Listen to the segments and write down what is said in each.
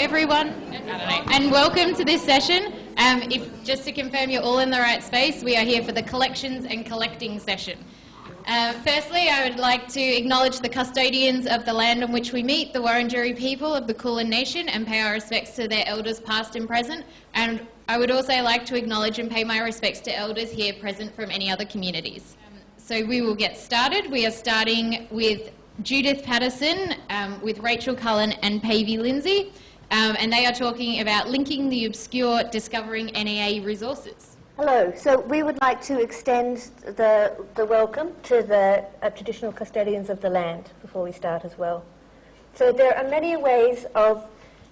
everyone, and welcome to this session. Just to confirm you're all in the right space, we are here for the collections and collecting session. Firstly, I would like to acknowledge the custodians of the land on which we meet, the Wurundjeri people of the Cullen Nation, and pay our respects to their elders past and present. And I would also like to acknowledge and pay my respects to elders here present from any other communities. So we will get started. We are starting with Judith Paterson, with Rachel Cullen and Paivi Lindsay, and they are talking about linking the obscure, discovering NEA resources. Hello. So we would like to extend the welcome to the traditional custodians of the land before we start as well. So there are many ways of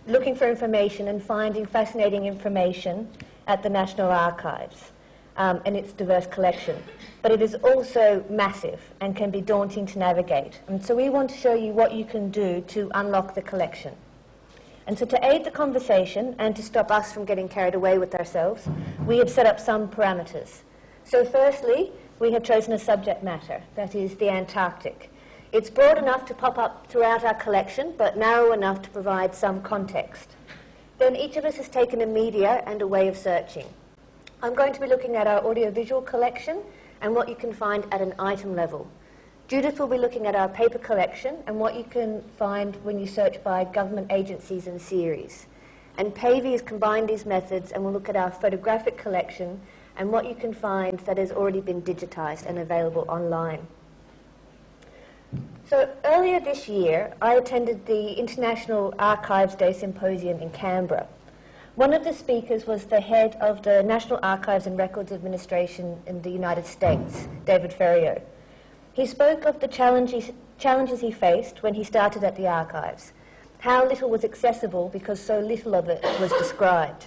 looking for information and finding fascinating information at the National Archives and its diverse collection. But it is also massive and can be daunting to navigate. And so we want to show you what you can do to unlock the collection. And so to aid the conversation and to stop us from getting carried away with ourselves, we have set up some parameters. So firstly, we have chosen a subject matter, that is the Antarctic. It's broad enough to pop up throughout our collection, but narrow enough to provide some context. Then each of us has taken a media and a way of searching. I'm going to be looking at our audiovisual collection and what you can find at an item level. Judith will be looking at our paper collection and what you can find when you search by government agencies and series. And Paivi has combined these methods and will look at our photographic collection and what you can find that has already been digitized and available online. So earlier this year, I attended the International Archives Day Symposium in Canberra. One of the speakers was the head of the National Archives and Records Administration in the United States, David Ferriero. He spoke of the challenges he faced when he started at the archives, how little was accessible because so little of it was described.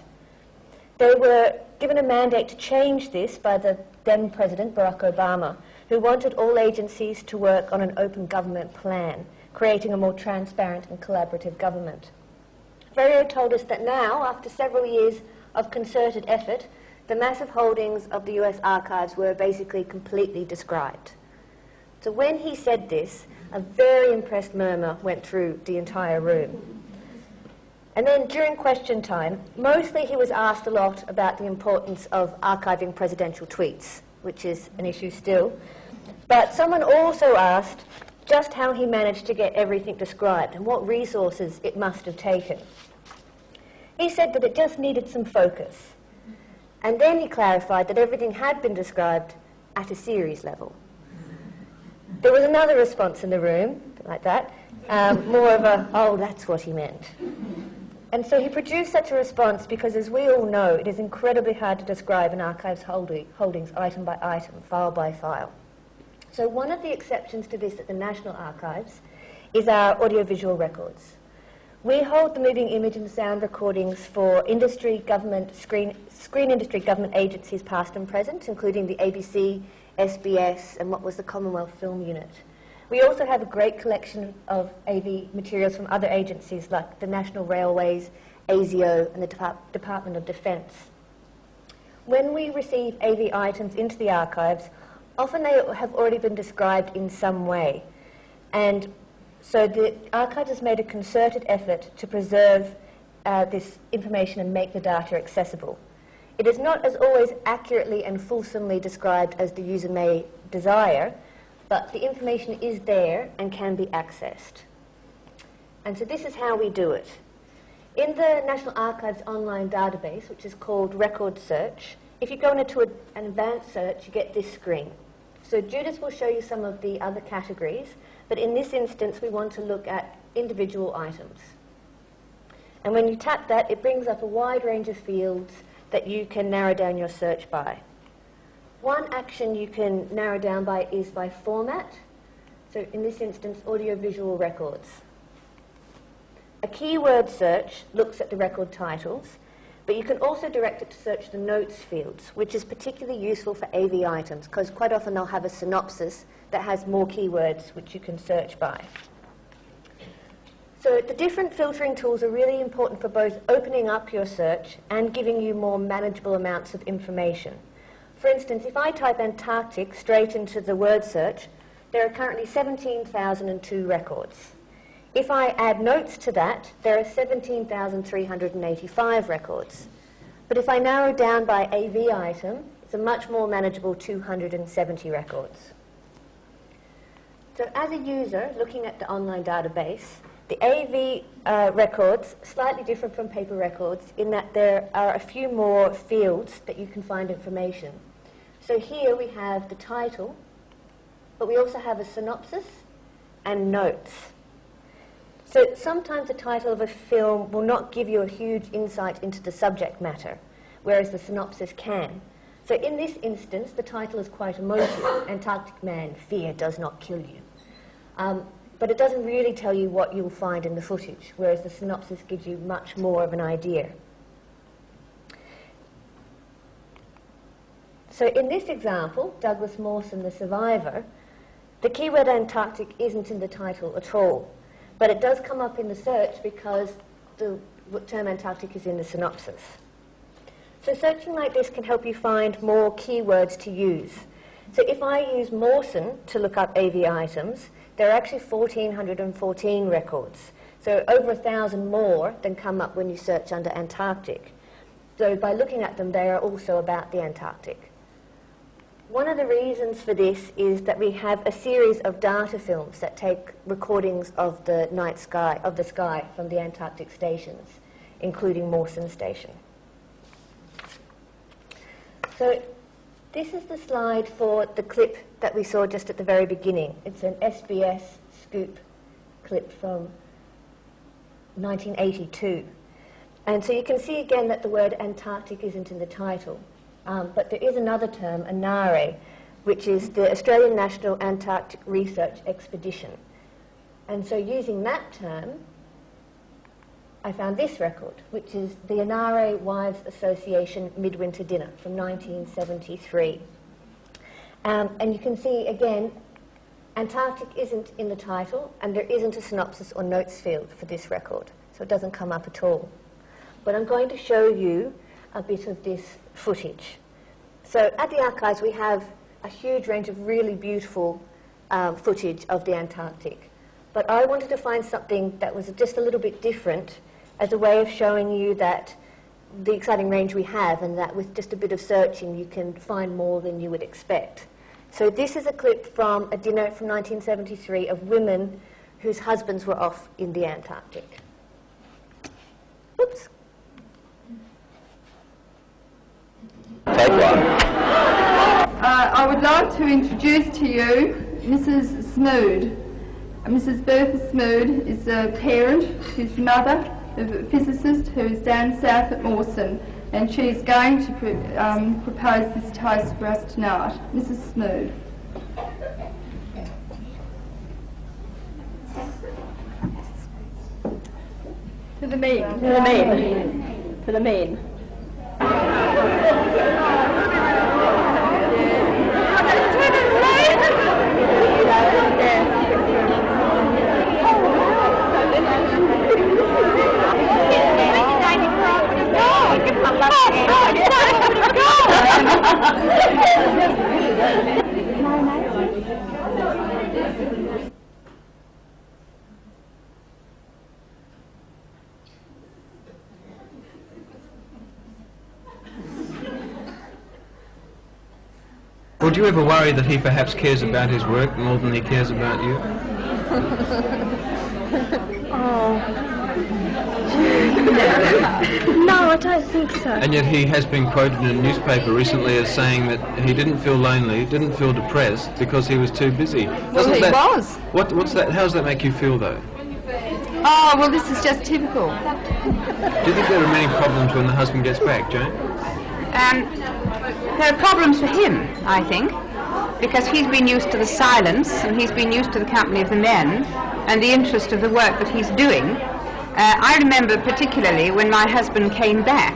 They were given a mandate to change this by the then President, Barack Obama, who wanted all agencies to work on an open government plan, creating a more transparent and collaborative government. Ferriero told us that now, after several years of concerted effort, the massive holdings of the US archives were basically completely described. So when he said this, a very impressed murmur went through the entire room. And then during question time, mostly he was asked a lot about the importance of archiving presidential tweets, which is an issue still. But someone also asked just how he managed to get everything described and what resources it must have taken. He said that it just needed some focus. And then he clarified that everything had been described at a series level. There was another response in the room, like that, more of a, oh, that's what he meant. And so he produced such a response because, as we all know, it is incredibly hard to describe an archive's holdings item by item, file by file. So one of the exceptions to this at the National Archives is our audiovisual records. We hold the moving image and sound recordings for industry, government, screen industry government agencies past and present, including the ABC, SBS, and what was the Commonwealth Film Unit. We also have a great collection of AV materials from other agencies like the National Railways, ASIO, and the Department of Defence. When we receive AV items into the archives, often they have already been described in some way. And so the archives has made a concerted effort to preserve this information and make the data accessible. It is not as always accurately and fulsomely described as the user may desire, but the information is there and can be accessed. And so this is how we do it. In the National Archives online database, which is called Record Search, if you go into an advanced search, you get this screen. So Judith will show you some of the other categories, but in this instance, we want to look at individual items. And when you tap that, it brings up a wide range of fields that you can narrow down your search by. One action you can narrow down by is by format. So in this instance, audiovisual records. A keyword search looks at the record titles, but you can also direct it to search the notes fields, which is particularly useful for AV items, because quite often they'll have a synopsis that has more keywords which you can search by. So the different filtering tools are really important for both opening up your search and giving you more manageable amounts of information. For instance, if I type Antarctic straight into the word search, there are currently 17,002 records. If I add notes to that, there are 17,385 records. But if I narrow down by AV item, it's a much more manageable 270 records. So as a user looking at the online database, the AV records, slightly different from paper records in that there are a few more fields that you can find information. So here we have the title, but we also have a synopsis and notes. So sometimes the title of a film will not give you a huge insight into the subject matter, whereas the synopsis can. So in this instance, the title is quite emotive. Antarctic man, fear does not kill you. But it doesn't really tell you what you'll find in the footage, whereas the synopsis gives you much more of an idea. So in this example, Douglas Mawson, the survivor, the keyword Antarctic isn't in the title at all, but it does come up in the search because the term Antarctic is in the synopsis. So searching like this can help you find more keywords to use. So if I use Mawson to look up AV items, there are actually 1,414 records. So over 1,000 more than come up when you search under Antarctic. So by looking at them, they are also about the Antarctic. One of the reasons for this is that we have a series of data films that take recordings of the night sky, of the sky from the Antarctic stations, including Mawson Station. So this is the slide for the clip that we saw just at the very beginning. It's an SBS scoop clip from 1982. And so you can see again that the word Antarctic isn't in the title. But there is another term, ANARE, which is the Australian National Antarctic Research Expedition. And so using that term, I found this record, which is the ANARE Wives Association Midwinter Dinner from 1973. And you can see, again, Antarctic isn't in the title, and there isn't a synopsis or notes field for this record, so it doesn't come up at all. But I'm going to show you a bit of this footage. So at the archives we have a huge range of really beautiful footage of the Antarctic. But I wanted to find something that was just a little bit different as a way of showing you that the exciting range we have, and that with just a bit of searching you can find more than you would expect. So this is a clip from a dinner from 1973 of women whose husbands were off in the Antarctic. Oops. Take one. I would like to introduce to you Mrs. Smood. Mrs. Bertha Smood is a parent, she's mother of a physicist who is down south at Mawson, and she's going to propose this toast for us tonight. Mrs. Smood. To the men. To the men. To the men. Would you ever worry that he perhaps cares about his work more than he cares about you? No, I don't think so. And yet he has been quoted in a newspaper recently as saying that he didn't feel lonely, didn't feel depressed because he was too busy. Well, he was. What's that? How does that make you feel, though? Oh, well, this is just typical. Do you think there are many problems when the husband gets back, Jane? There are problems for him, I think, because he's been used to the silence and he's been used to the company of the men and the interest of the work that he's doing. I remember particularly when my husband came back,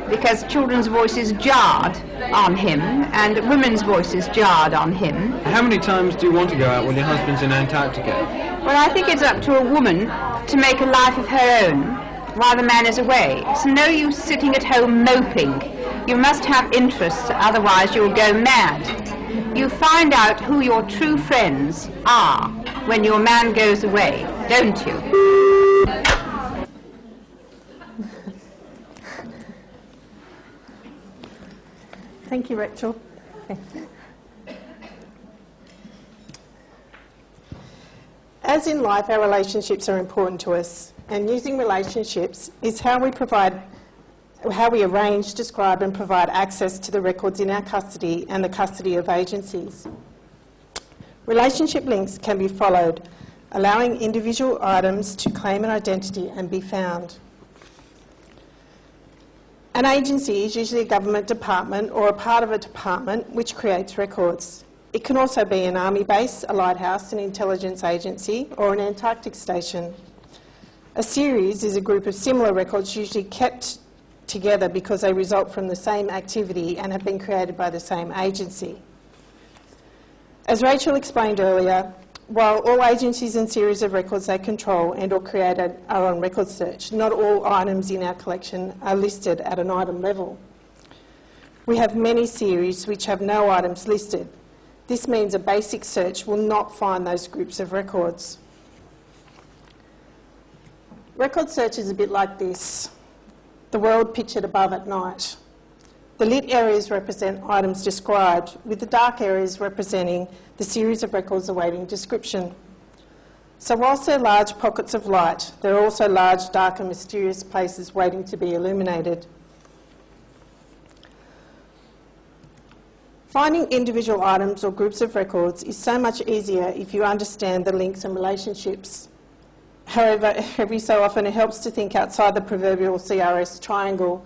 because children's voices jarred on him and women's voices jarred on him. How many times do you want to go out when your husband's in Antarctica? Well, I think it's up to a woman to make a life of her own while the man is away. It's no use sitting at home moping. You must have interests, otherwise you'll go mad. You find out who your true friends are when your man goes away. don't you? Thank you, Rachel. As in life, our relationships are important to us, and using relationships is how we arrange, describe and provide access to the records in our custody and the custody of agencies. Relationship links can be followed, allowing individual items to claim an identity and be found. An agency is usually a government department or a part of a department which creates records. It can also be an army base, a lighthouse, an intelligence agency, or an Antarctic station. A series is a group of similar records usually kept together because they result from the same activity and have been created by the same agency. As Rachel explained earlier, while all agencies and series of records they control and or create are on record search, not all items in our collection are listed at an item level. We have many series which have no items listed. This means a basic search will not find those groups of records. Record search is a bit like this. The world pictured above at night. The lit areas represent items described, with the dark areas representing the series of records awaiting description. So whilst there are large pockets of light, there are also large, dark and mysterious places waiting to be illuminated. Finding individual items or groups of records is so much easier if you understand the links and relationships. However, every so often it helps to think outside the proverbial CRS triangle,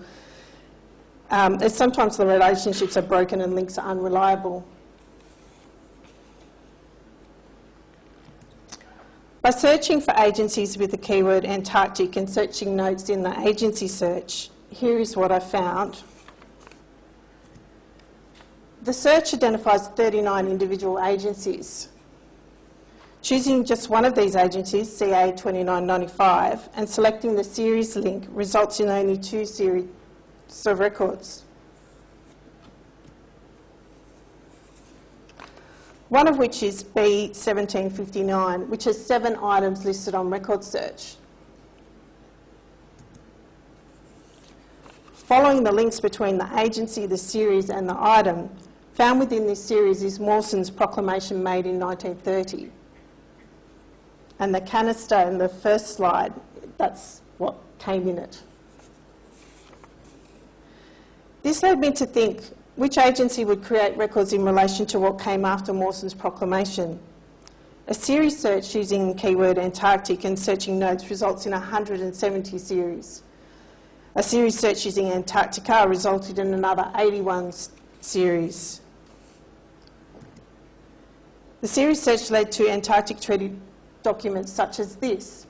as sometimes the relationships are broken and links are unreliable. By searching for agencies with the keyword Antarctic and searching notes in the agency search, here is what I found. The search identifies 39 individual agencies. Choosing just one of these agencies, CA 2995, and selecting the series link results in only 2 series of records. One of which is B1759, which has 7 items listed on record search. Following the links between the agency, the series and the item, found within this series is Mawson's proclamation made in 1930. And the canister in the first slide, that's what came in it. This led me to think which agency would create records in relation to what came after Mawson's proclamation. A series search using the keyword Antarctic and searching notes results in 170 series. A series search using Antarctica resulted in another 81 series. The series search led to Antarctic Treaty documents such as this,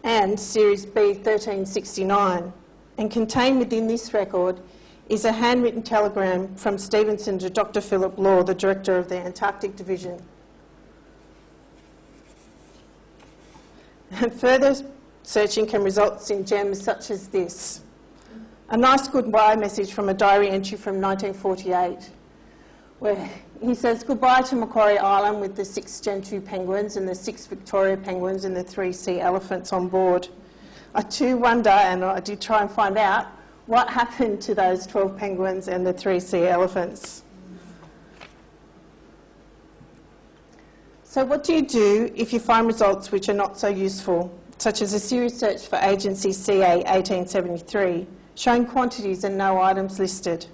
and Series B1369, and contained within this record is a handwritten telegram from Stevenson to Dr. Philip Law, the Director of the Antarctic Division. And further searching can result in gems such as this. A nice goodbye message from a diary entry from 1948, where he says, "Goodbye to Macquarie Island with the 6 Gen 2 penguins and the 6 Victoria penguins and the 3 sea elephants on board." I too wonder, and I did try and find out, what happened to those 12 penguins and the 3 sea elephants. So what do you do if you find results which are not so useful, such as a series search for agency CA 1873, showing quantities and no items listed?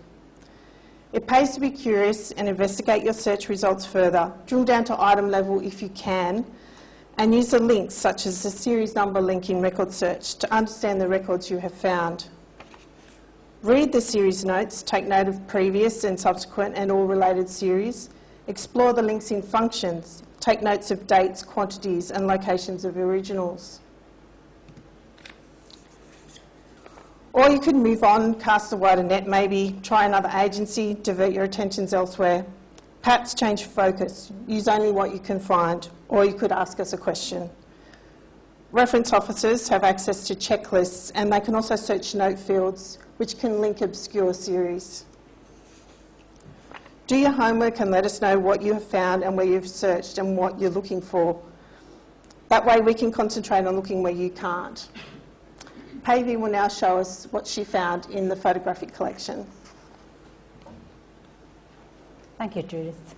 It pays to be curious and investigate your search results further. Drill down to item level if you can, and use the links such as the series number link in record search to understand the records you have found. Read the series notes, take note of previous and subsequent and all related series, explore the links in functions, take notes of dates, quantities and locations of originals. Or you could move on, cast a wider net maybe, try another agency, divert your attentions elsewhere. Perhaps change focus, use only what you can find, or you could ask us a question. Reference officers have access to checklists and they can also search note fields which can link obscure series. Do your homework and let us know what you have found and where you've searched and what you're looking for. That way we can concentrate on looking where you can't. Paivi will now show us what she found in the photographic collection. Thank you, Judith.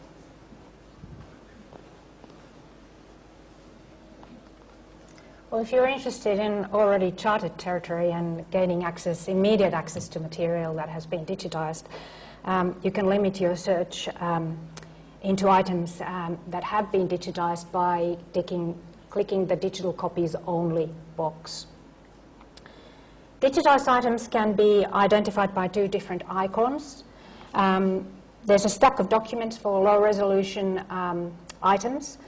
Well, if you're interested in already charted territory and gaining access, immediate access to material that has been digitised, you can limit your search into items that have been digitised by clicking the digital copies only box. Digitised items can be identified by two different icons. There's a stack of documents for low resolution items,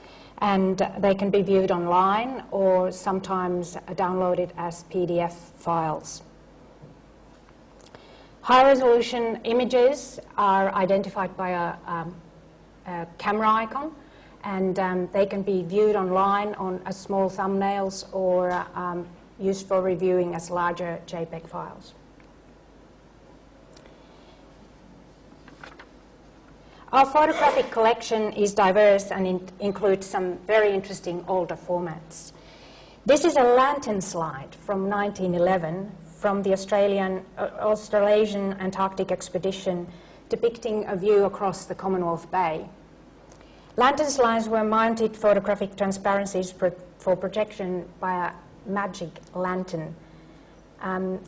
and they can be viewed online or sometimes downloaded as PDF files. High resolution images are identified by a camera icon, and they can be viewed online on as small thumbnails or used for reviewing as larger JPEG files. Our photographic collection is diverse and includes some very interesting older formats. This is a lantern slide from 1911 from the Australasian Antarctic expedition depicting a view across the Commonwealth Bay. Lantern slides were mounted photographic transparencies for projection by a magic lantern.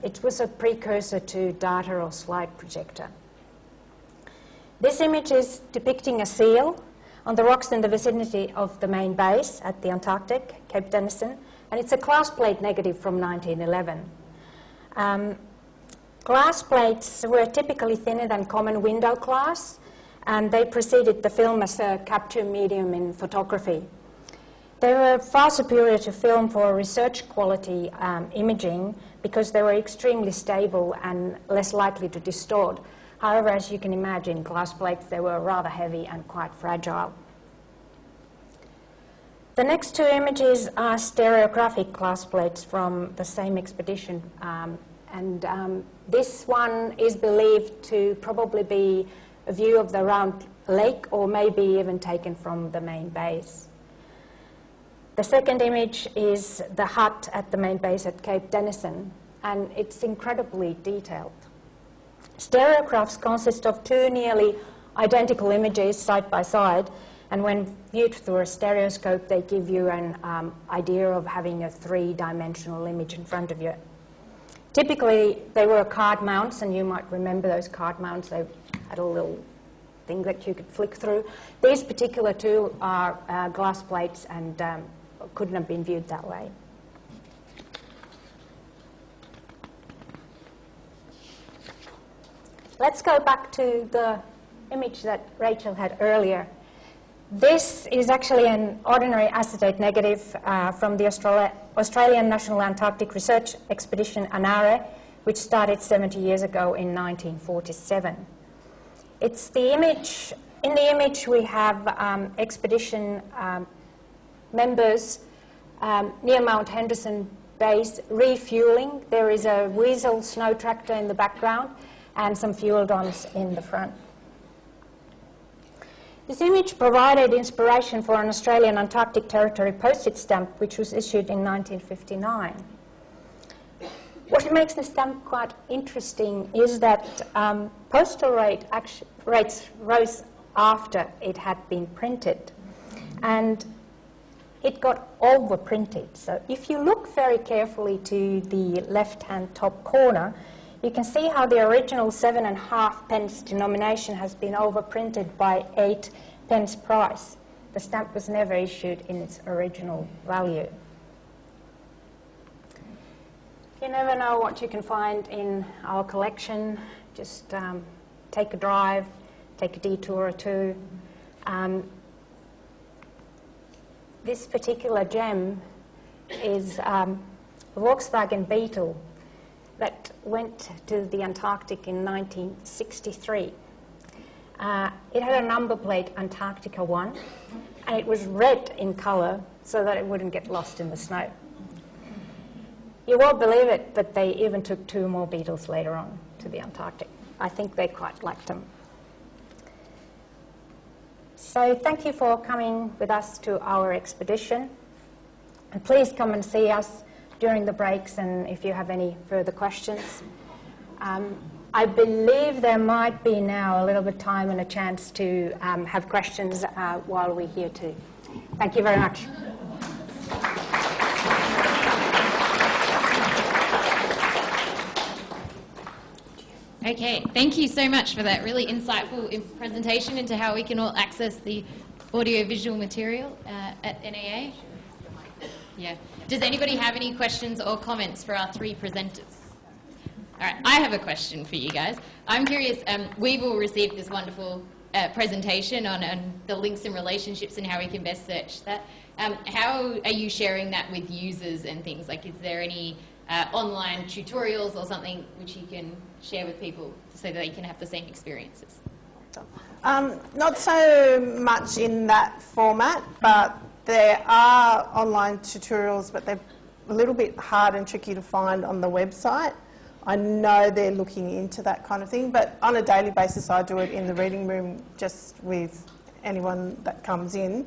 It was a precursor to data or slide projector. This image is depicting a seal on the rocks in the vicinity of the main base at the Antarctic, Cape Denison, and it's a glass plate negative from 1911. Glass plates were typically thinner than common window glass, and they preceded the film as a capture medium in photography. They were far superior to film for research quality imaging because they were extremely stable and less likely to distort. However, as you can imagine, glass plates, they were rather heavy and quite fragile. The next two images are stereographic glass plates from the same expedition. This one is believed to probably be a view of the round lake or maybe even taken from the main base. The second image is the hut at the main base at Cape Denison, and it's incredibly detailed. Stereographs consist of two nearly identical images side by side, and when viewed through a stereoscope, they give you an idea of having a three-dimensional image in front of you. Typically, they were card mounts, and you might remember those card mounts. They had a little thing that you could flick through. These particular two are glass plates and couldn't have been viewed that way. Let's go back to the image that Rachel had earlier. This is actually an ordinary acetate negative from the Australian National Antarctic Research Expedition, ANARE, which started 70 years ago in 1947. It's the image. In the image, we have expedition members near Mount Henderson Base refueling. There is a Weasel snow tractor in the background and some fuel drums in the front. This image provided inspiration for an Australian Antarctic Territory postage stamp, which was issued in 1959. What makes the stamp quite interesting is that postal rates rose after it had been printed, and it got overprinted. So if you look very carefully to the left-hand top corner, you can see how the original 7.5 pence denomination has been overprinted by 8 pence price. The stamp was never issued in its original value. You never know what you can find in our collection. Just take a drive, take a detour or two. This particular gem is a Volkswagen Beetle that went to the Antarctic in 1963. It had a number plate Antarctica 1, and it was red in colour so that it wouldn't get lost in the snow. You won't believe it, but they even took 2 more beetles later on to the Antarctic. I think they quite liked them. So thank you for coming with us to our expedition. And please come and see us during the breaks and if you have any further questions. I believe there might be now a little bit of time and a chance to have questions while we're here too. Thank you very much. Okay, thank you so much for that really insightful presentation into how we can all access the audiovisual material at NAA. Yeah. Does anybody have any questions or comments for our three presenters? All right, I have a question for you guys. I'm curious, we've all received this wonderful presentation on the links and relationships and how we can best search that. How are you sharing that with users and things? Like, is there any online tutorials or something which you can share with people so that they can have the same experiences? Not so much in that format, but there are online tutorials, but they're a little bit hard and tricky to find on the website. I know they're looking into that kind of thing, but on a daily basis I do it in the reading room just with anyone that comes in.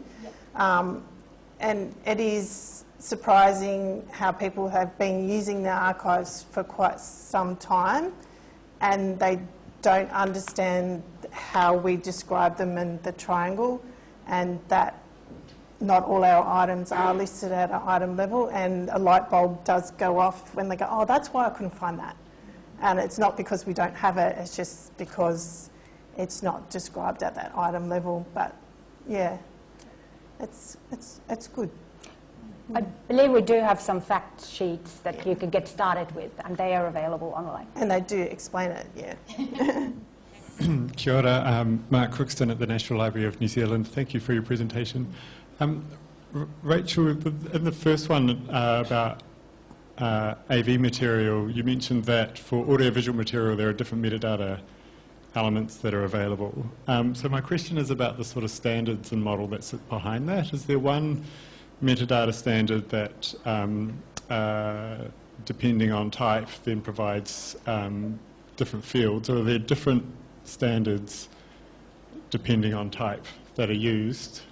And it is surprising how people have been using the archives for quite some time and they don't understand how we describe them in the triangle, and that not all our items are listed at an item level, and a light bulb does go off when they go, oh, that's why I couldn't find that. And it's not because we don't have it, it's just because it's not described at that item level. But yeah, it's good. I believe we do have some fact sheets that you can get started with, and they are available online. And they do explain it, yeah. Kia ora, Mark Crookston at the National Library of New Zealand. Thank you for your presentation. Rachel, in the first one about AV material, you mentioned that for audiovisual material there are different metadata elements that are available. So my question is about the sort of standards and model that sit behind that. Is there one metadata standard that, depending on type, then provides different fields, or are there different standards depending on type that are used?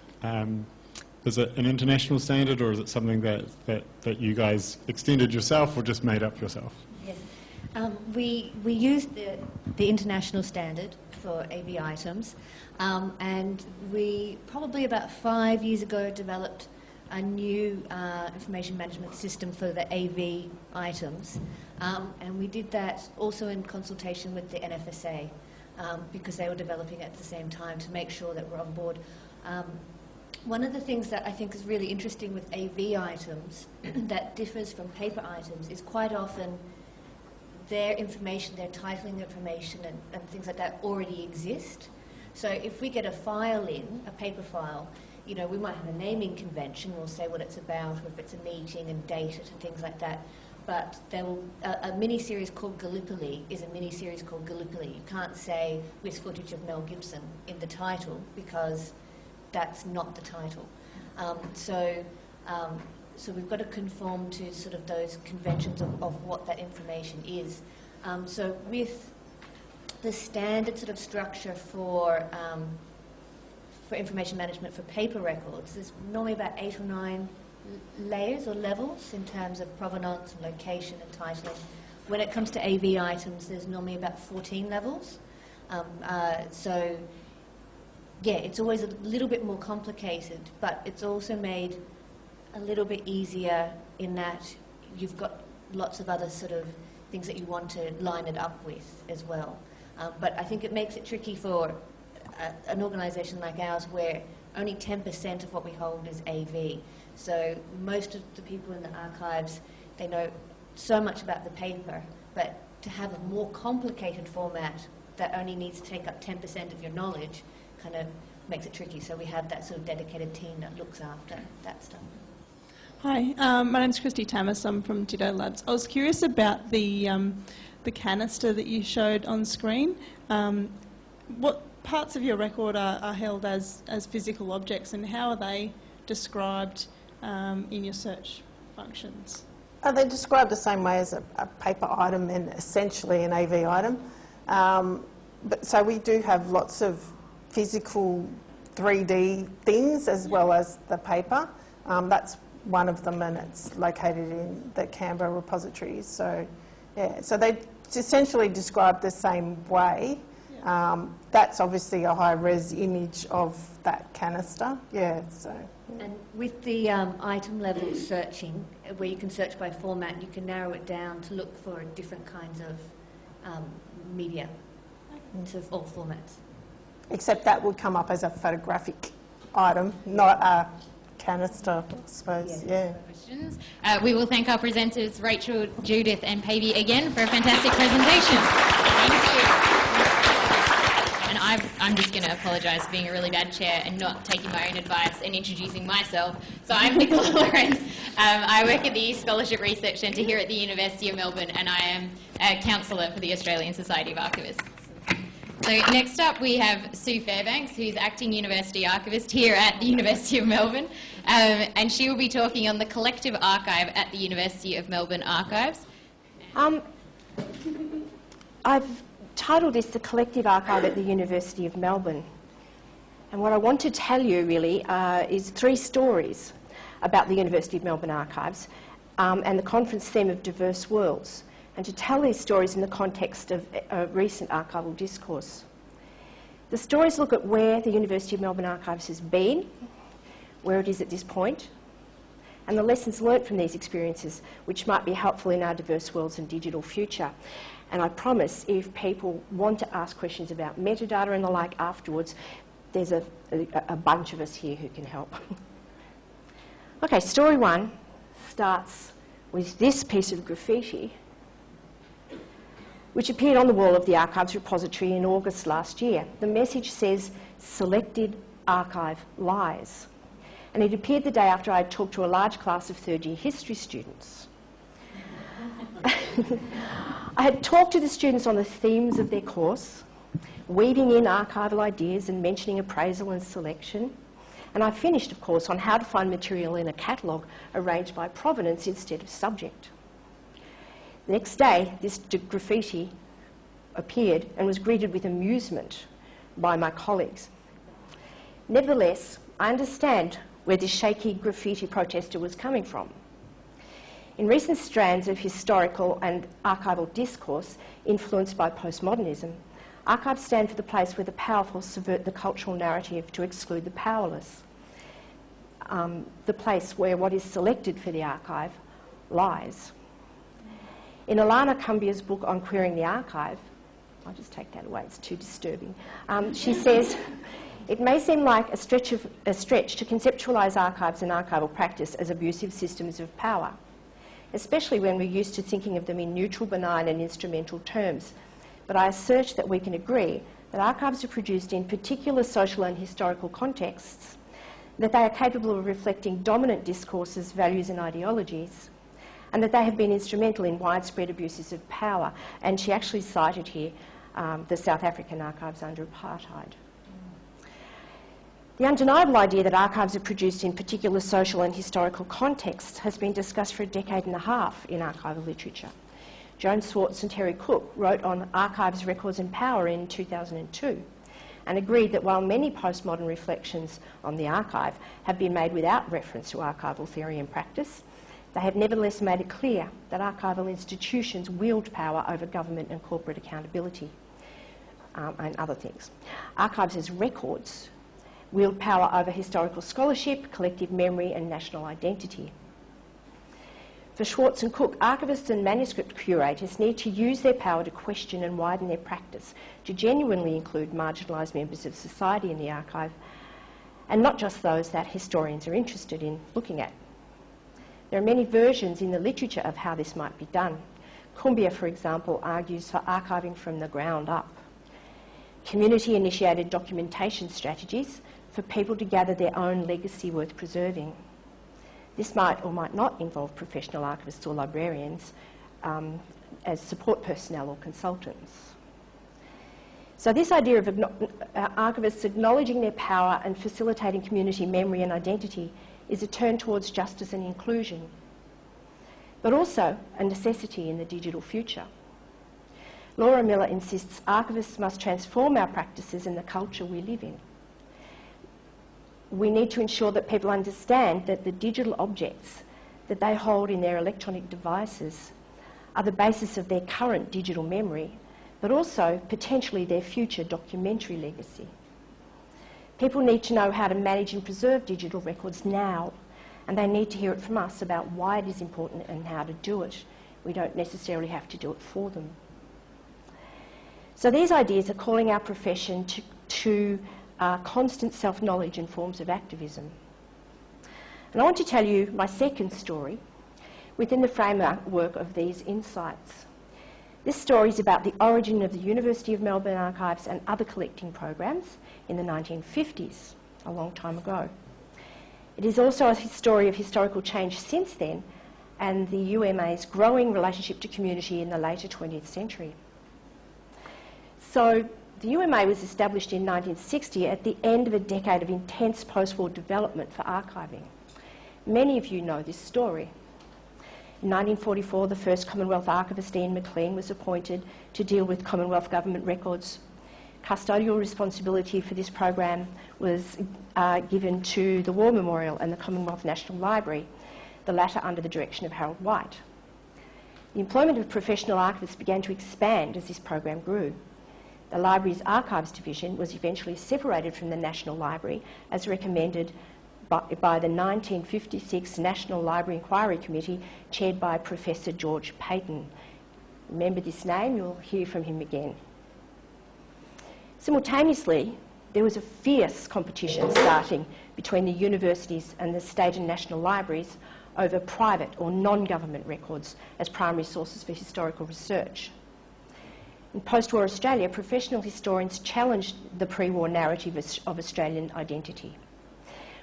Is it an international standard, or is it something that you guys extended yourself or just made up yourself? Yes. We used the international standard for AV items, and we probably about 5 years ago developed a new information management system for the AV items, and we did that also in consultation with the NFSA, because they were developing it at the same time to make sure that we're on board. One of the things that I think is really interesting with AV items that differs from paper items is quite often their information, their titling information and things like that already exist. So if we get a file in, a paper file, you know, we might have a naming convention, we'll say what it's about, or if it's a meeting and date it and things like that. But there will, a mini-series called Gallipoli is a mini-series called Gallipoli. You can't say with footage of Mel Gibson in the title because that's not the title. So we've got to conform to sort of those conventions of what that information is. So with the standard sort of structure for information management for paper records, there's normally about 8 or 9 layers or levels in terms of provenance and location and titling. When it comes to AV items, there's normally about 14 levels. So yeah, it's always a little bit more complicated, but it's also made a little bit easier in that you've got lots of other sort of things that you want to line it up with as well. But I think it makes it tricky for an organisation like ours where only 10% of what we hold is AV. So most of the people in the archives, they know so much about the paper, but to have a more complicated format that only needs to take up 10% of your knowledge kind of makes it tricky. So we have that sort of dedicated team that looks after that stuff. Hi, my name's Christy Tamas. I'm from Ditto Labs. I was curious about the canister that you showed on screen. What parts of your record are held as physical objects, and how are they described in your search functions? They're described the same way as a paper item and essentially an AV item. But so we do have lots of physical 3D things as well as the paper. That's one of them, and it's located in the Canberra repositories. So, yeah, so they essentially describe the same way. That's obviously a high-res image of that canister. Yeah, so. And with the item level searching, where you can search by format, you can narrow it down to look for different kinds of media into all formats. Except that would come up as a photographic item, not a canister, I suppose. Yeah. Questions. We will thank our presenters, Rachel, Judith and Paivi, again for a fantastic presentation. Thank you. And I'm just going to apologise for being a really bad chair and not taking my own advice and introducing myself. So I'm Nicola Lawrence. I work at the Scholarship Research Centre here at the University of Melbourne, and I am a counsellor for the Australian Society of Archivists. So next up we have Sue Fairbanks, who's acting university archivist here at the University of Melbourne, and she will be talking on the collective archive at the University of Melbourne Archives. I've titled this The Collective Archive at the University of Melbourne, and what I want to tell you really is 3 stories about the University of Melbourne Archives and the conference theme of diverse worlds, and to tell these stories in the context of recent archival discourse. The stories look at where the University of Melbourne Archives has been, where it is at this point, and the lessons learnt from these experiences, which might be helpful in our diverse worlds and digital future. And I promise, if people want to ask questions about metadata and the like afterwards, there's a bunch of us here who can help. Okay, story 1 starts with this piece of graffiti, which appeared on the wall of the Archives repository in August last year. The message says, "Selected archive lies." And it appeared the day after I had talked to a large class of third-year history students. I had talked to the students on the themes of their course, weaving in archival ideas and mentioning appraisal and selection. And I finished, of course, on how to find material in a catalogue arranged by provenance instead of subject. The next day, this graffiti appeared and was greeted with amusement by my colleagues. Nevertheless, I understand where this shaky graffiti protester was coming from. In recent strands of historical and archival discourse influenced by postmodernism, archives stand for the place where the powerful subvert the cultural narrative to exclude the powerless. The place where what is selected for the archive lies. In Alana Cumbia's book on queering the archive, I'll just take that away, it's too disturbing. She says, "It may seem like a stretch to conceptualise archives and archival practice as abusive systems of power, especially when we're used to thinking of them in neutral, benign and instrumental terms. But I assert that we can agree that archives are produced in particular social and historical contexts, that they are capable of reflecting dominant discourses, values and ideologies, and that they have been instrumental in widespread abuses of power." And she actually cited here the South African archives under apartheid. The undeniable idea that archives are produced in particular social and historical contexts has been discussed for a decade and a half in archival literature. Joan Swartz and Terry Cook wrote on Archives, Records and Power in 2002 and agreed that while many postmodern reflections on the archive have been made without reference to archival theory and practice, they have nevertheless made it clear that archival institutions wield power over government and corporate accountability and other things. Archives as records wield power over historical scholarship, collective memory and national identity. For Swartz and Cook, archivists and manuscript curators need to use their power to question and widen their practice, to genuinely include marginalised members of society in the archive, and not just those that historians are interested in looking at. There are many versions in the literature of how this might be done. Cumbia, for example, argues for archiving from the ground up. Community-initiated documentation strategies for people to gather their own legacy worth preserving. This might or might not involve professional archivists or librarians as support personnel or consultants. So this idea of archivists acknowledging their power and facilitating community memory and identity is a turn towards justice and inclusion, but also a necessity in the digital future. Laura Miller insists archivists must transform our practices and the culture we live in. we need to ensure that people understand that the digital objects that they hold in their electronic devices are the basis of their current digital memory, but also potentially their future documentary legacy. People need to know how to manage and preserve digital records now, and they need to hear it from us about why it is important and how to do it. We don't necessarily have to do it for them. So these ideas are calling our profession to constant self-knowledge and forms of activism. And I want to tell you my second story within the framework of these insights. This story is about the origin of the University of Melbourne Archives and other collecting programs in the 1950s, a long time ago. It is also a story of historical change since then and the UMA's growing relationship to community in the later 20th century. So the UMA was established in 1960 at the end of a decade of intense post-war development for archiving. Many of you know this story. In 1944, the first Commonwealth archivist, Ian McLean, was appointed to deal with Commonwealth government records. Custodial responsibility for this program was given to the War Memorial and the Commonwealth National Library, the latter under the direction of Harold White. The employment of professional archivists began to expand as this program grew. The library's archives division was eventually separated from the National Library as recommended by the 1956 National Library Inquiry Committee chaired by Professor George Payton. Remember this name, you'll hear from him again. Simultaneously, there was a fierce competition starting between the universities and the state and national libraries over private or non-government records as primary sources for historical research. In post-war Australia, professional historians challenged the pre-war narrative of Australian identity.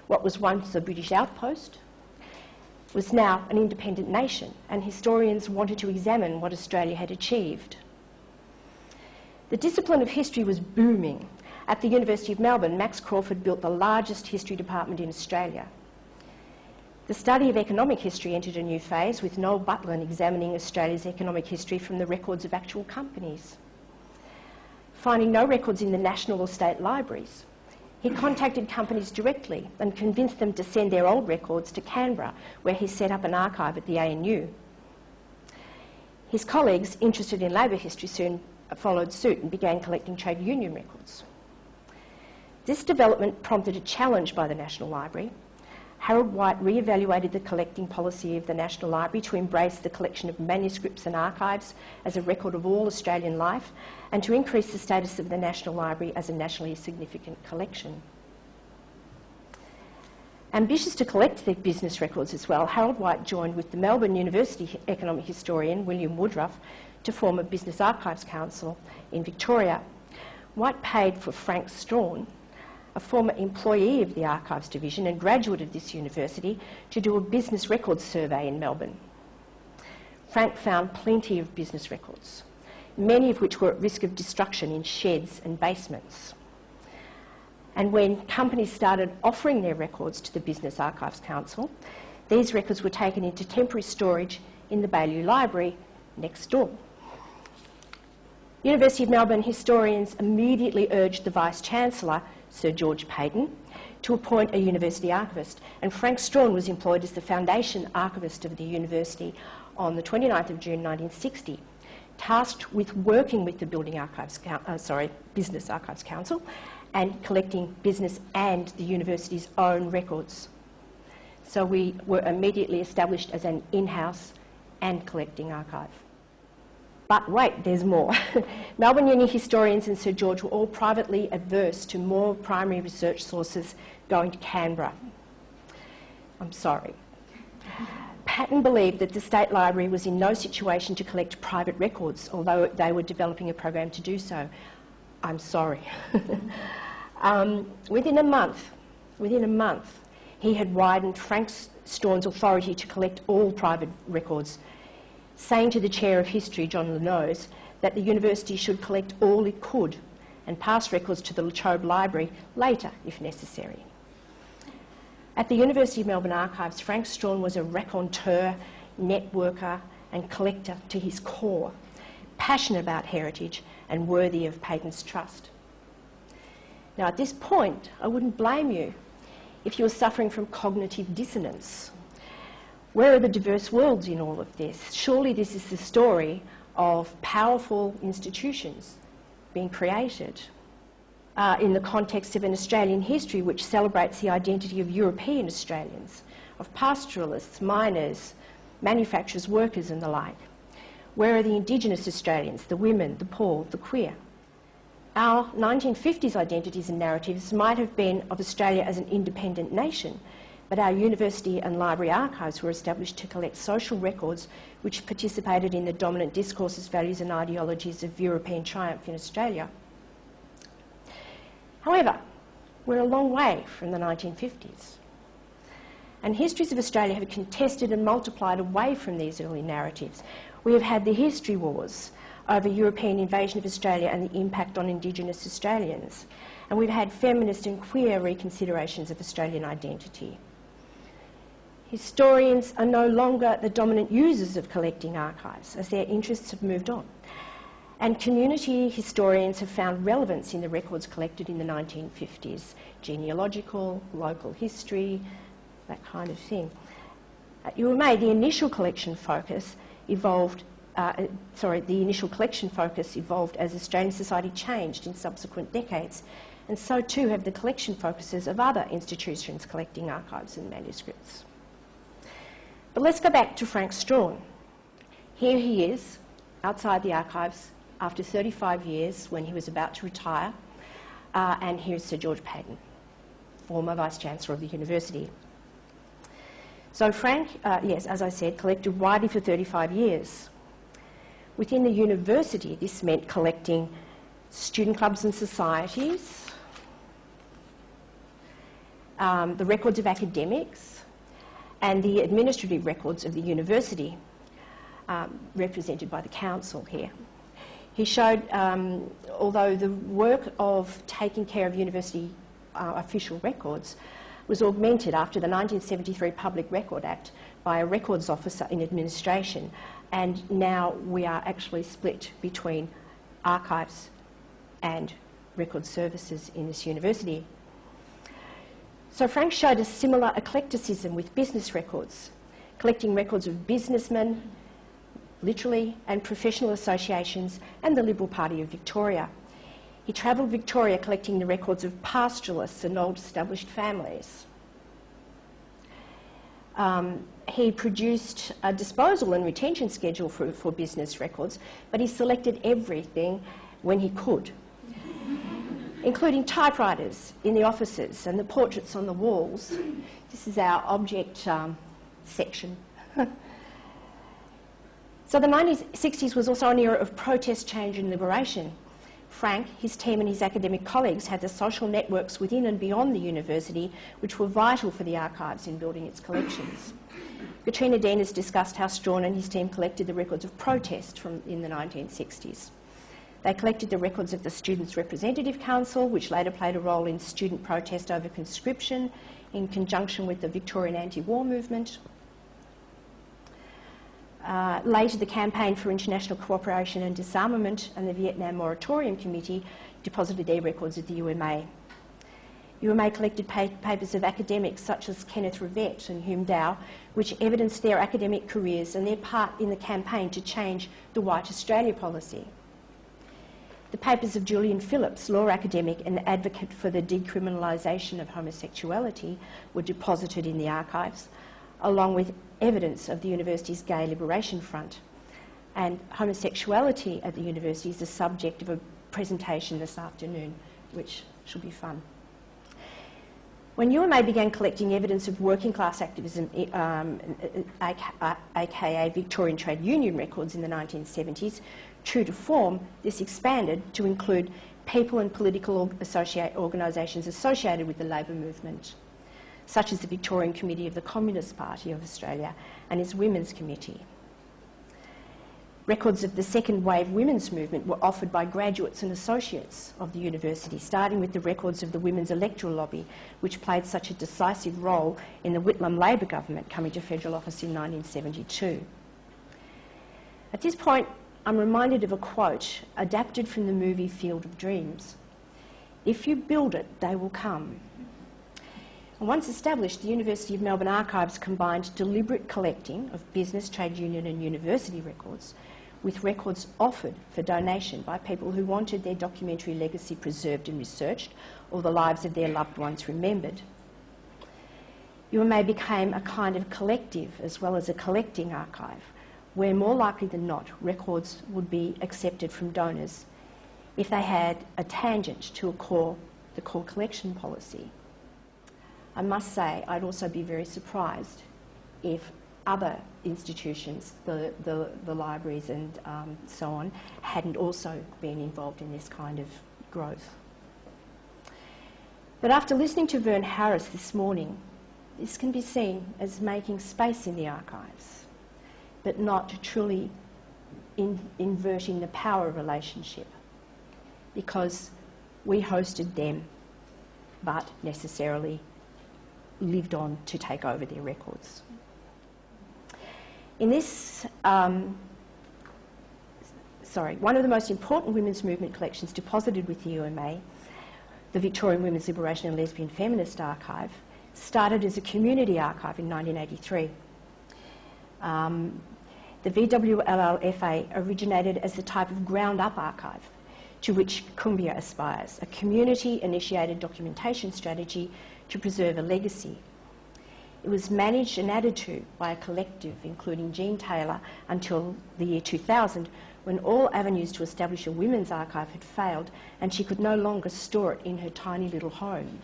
What was once a British outpost was now an independent nation, and historians wanted to examine what Australia had achieved. The discipline of history was booming. At the University of Melbourne, Max Crawford built the largest history department in Australia. The study of economic history entered a new phase, with Noel Butlin examining Australia's economic history from the records of actual companies. Finding no records in the national or state libraries, he contacted companies directly and convinced them to send their old records to Canberra, where he set up an archive at the ANU. His colleagues, interested in labour history, soon followed suit and began collecting trade union records. This development prompted a challenge by the National Library. Harold White re-evaluated the collecting policy of the National Library to embrace the collection of manuscripts and archives as a record of all Australian life and to increase the status of the National Library as a nationally significant collection. Ambitious to collect their business records as well, Harold White joined with the Melbourne University economic historian William Woodruff to form a Business Archives Council in Victoria. White paid for Frank Strawn, a former employee of the Archives Division and graduate of this university, to do a business records survey in Melbourne. Frank found plenty of business records, many of which were at risk of destruction in sheds and basements. And when companies started offering their records to the Business Archives Council, these records were taken into temporary storage in the Baillieu Library next door. University of Melbourne historians immediately urged the Vice-Chancellor, Sir George Payton, to appoint a university archivist, and Frank Strawn was employed as the foundation archivist of the university on the 29th of June 1960, tasked with working with the Business Archives Council and collecting business and the university's own records. So we were immediately established as an in-house and collecting archive. But wait, there's more. Melbourne Uni historians and Sir George were all privately adverse to more primary research sources going to Canberra. I'm sorry. Patton believed that the State Library was in no situation to collect private records, although they were developing a program to do so. I'm sorry. Within a month, he had widened Frank Strawn's authority to collect all private records, saying to the Chair of History, John Lenose, that the university should collect all it could and pass records to the La Trobe Library later, if necessary. At the University of Melbourne Archives, Frank Strawn was a raconteur, networker and collector to his core, passionate about heritage and worthy of Payton's trust. Now, at this point, I wouldn't blame you if you were suffering from cognitive dissonance? Where are the diverse worlds in all of this? Surely this is the story of powerful institutions being created in the context of an Australian history which celebrates the identity of European Australians, of pastoralists, miners, manufacturers, workers and the like. Where are the Indigenous Australians, the women, the poor, the queer? Our 1950s identities and narratives might have been of Australia as an independent nation, but our university and library archives were established to collect social records which participated in the dominant discourses, values and ideologies of European triumph in Australia. However, we're a long way from the 1950s. And histories of Australia have contested and multiplied away from these early narratives. We have had the history wars over European invasion of Australia and the impact on Indigenous Australians. And we've had feminist and queer reconsiderations of Australian identity. Historians are no longer the dominant users of collecting archives, as their interests have moved on. And community historians have found relevance in the records collected in the 1950s, genealogical, local history, that kind of thing. You were made the initial collection focus evolved as Australian society changed in subsequent decades, and so too have the collection focuses of other institutions collecting archives and manuscripts. But let's go back to Frank Strawn. Here he is, outside the archives, after 35 years when he was about to retire, and here's Sir George Paton, former Vice-Chancellor of the University. So Frank, yes, as I said, collected widely for 35 years. Within the university, this meant collecting student clubs and societies, the records of academics, and the administrative records of the university, represented by the council here. He showed, although the work of taking care of university official records was augmented after the 1973 Public Record Act by a records officer in administration, and now we are actually split between archives and record services in this university. So Frank showed a similar eclecticism with business records, collecting records of businessmen, literally, and professional associations and the Liberal Party of Victoria. He travelled Victoria collecting the records of pastoralists and old established families. He produced a disposal and retention schedule for business records, but he selected everything when he could, including typewriters in the offices and the portraits on the walls. This is our object section. So the 1960s was also an era of protest, change and liberation. Frank, his team and his academic colleagues had the social networks within and beyond the university which were vital for the archives in building its collections. Katrina Dean has discussed how Strawn and his team collected the records of protest in the 1960s. They collected the records of the Students' Representative Council, which later played a role in student protest over conscription in conjunction with the Victorian anti-war movement. Later, the Campaign for International Cooperation and Disarmament and the Vietnam Moratorium Committee deposited their records at the UMA. UMA collected papers of academics such as Kenneth Rivett and Hume Dow, which evidenced their academic careers and their part in the campaign to change the White Australia policy. The papers of Julian Phillips, law academic and advocate for the decriminalisation of homosexuality, were deposited in the archives, along with evidence of the university's Gay Liberation Front. And homosexuality at the university is the subject of a presentation this afternoon, which should be fun. When UMA began collecting evidence of working class activism, aka Victorian trade union records in the 1970s, true to form, this expanded to include people and political organisations associated with the labour movement, such as the Victorian Committee of the Communist Party of Australia and its Women's Committee. Records of the second wave women's movement were offered by graduates and associates of the university, starting with the records of the Women's Electoral Lobby, which played such a decisive role in the Whitlam Labor government coming to federal office in 1972. At this point, I'm reminded of a quote adapted from the movie Field of Dreams. "If you build it, they will come." And once established, the University of Melbourne Archives combined deliberate collecting of business, trade union and university records with records offered for donation by people who wanted their documentary legacy preserved and researched, or the lives of their loved ones remembered. UMA became a kind of collective as well as a collecting archive, where more likely than not records would be accepted from donors if they had a tangent to the core collection policy. I must say I'd also be very surprised if other institutions, the libraries and so on, hadn't also been involved in this kind of growth. But after listening to Vern Harris this morning, this can be seen as making space in the archives, but not truly inverting the power relationship, because we hosted them, but necessarily lived on to take over their records. In this, one of the most important women's movement collections deposited with the UMA, the Victorian Women's Liberation and Lesbian Feminist Archive, started as a community archive in 1983. The VWLLFA originated as the type of ground-up archive to which Cumbia aspires, a community-initiated documentation strategy to preserve a legacy. It was managed and added to by a collective, including Jean Taylor, until the year 2000, when all avenues to establish a women's archive had failed and she could no longer store it in her tiny little home.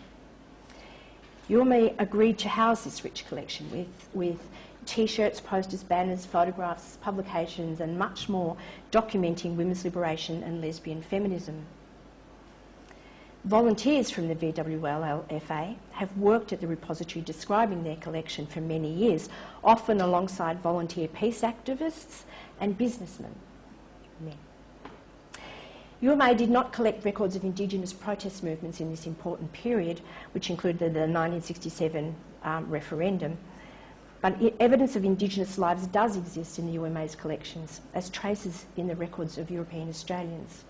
UMA agreed to house this rich collection with T-shirts, posters, banners, photographs, publications and much more documenting women's liberation and lesbian feminism. Volunteers from the VWLLFA have worked at the repository describing their collection for many years, often alongside volunteer peace activists and businessmen. UMA did not collect records of Indigenous protest movements in this important period, which included the 1967 referendum, but evidence of Indigenous lives does exist in the UMA's collections as traces in the records of European Australians.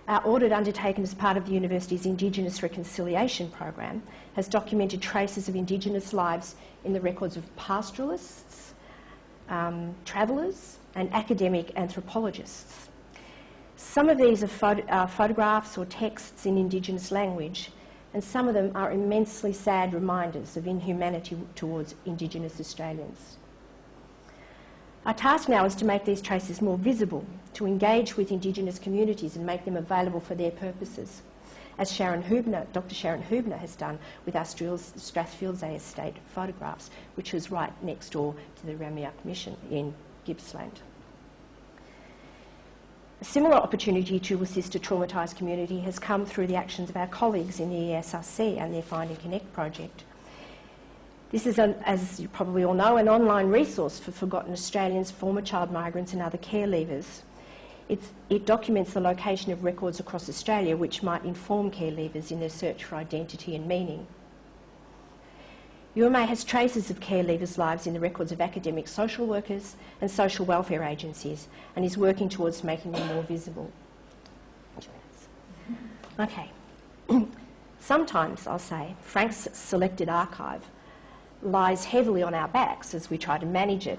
Our audit undertaken as part of the university's Indigenous Reconciliation program has documented traces of Indigenous lives in the records of pastoralists, travellers and academic anthropologists. Some of these are photographs or texts in Indigenous language, and some of them are immensely sad reminders of inhumanity towards Indigenous Australians. Our task now is to make these traces more visible, to engage with Indigenous communities and make them available for their purposes, as Dr. Sharon Hubner has done with our Strathfieldsaye estate photographs, which was right next door to the Ramiak Mission in Gippsland. A similar opportunity to assist a traumatised community has come through the actions of our colleagues in the ESRC and their Find and Connect project. This is, as you probably all know, an online resource for forgotten Australians, former child migrants and other care leavers. It documents the location of records across Australia which might inform care leavers in their search for identity and meaning. UMA has traces of care leavers' lives in the records of academic social workers and social welfare agencies and is working towards making them more visible. Okay. Sometimes, I'll say, Frank's selected archive lies heavily on our backs as we try to manage it.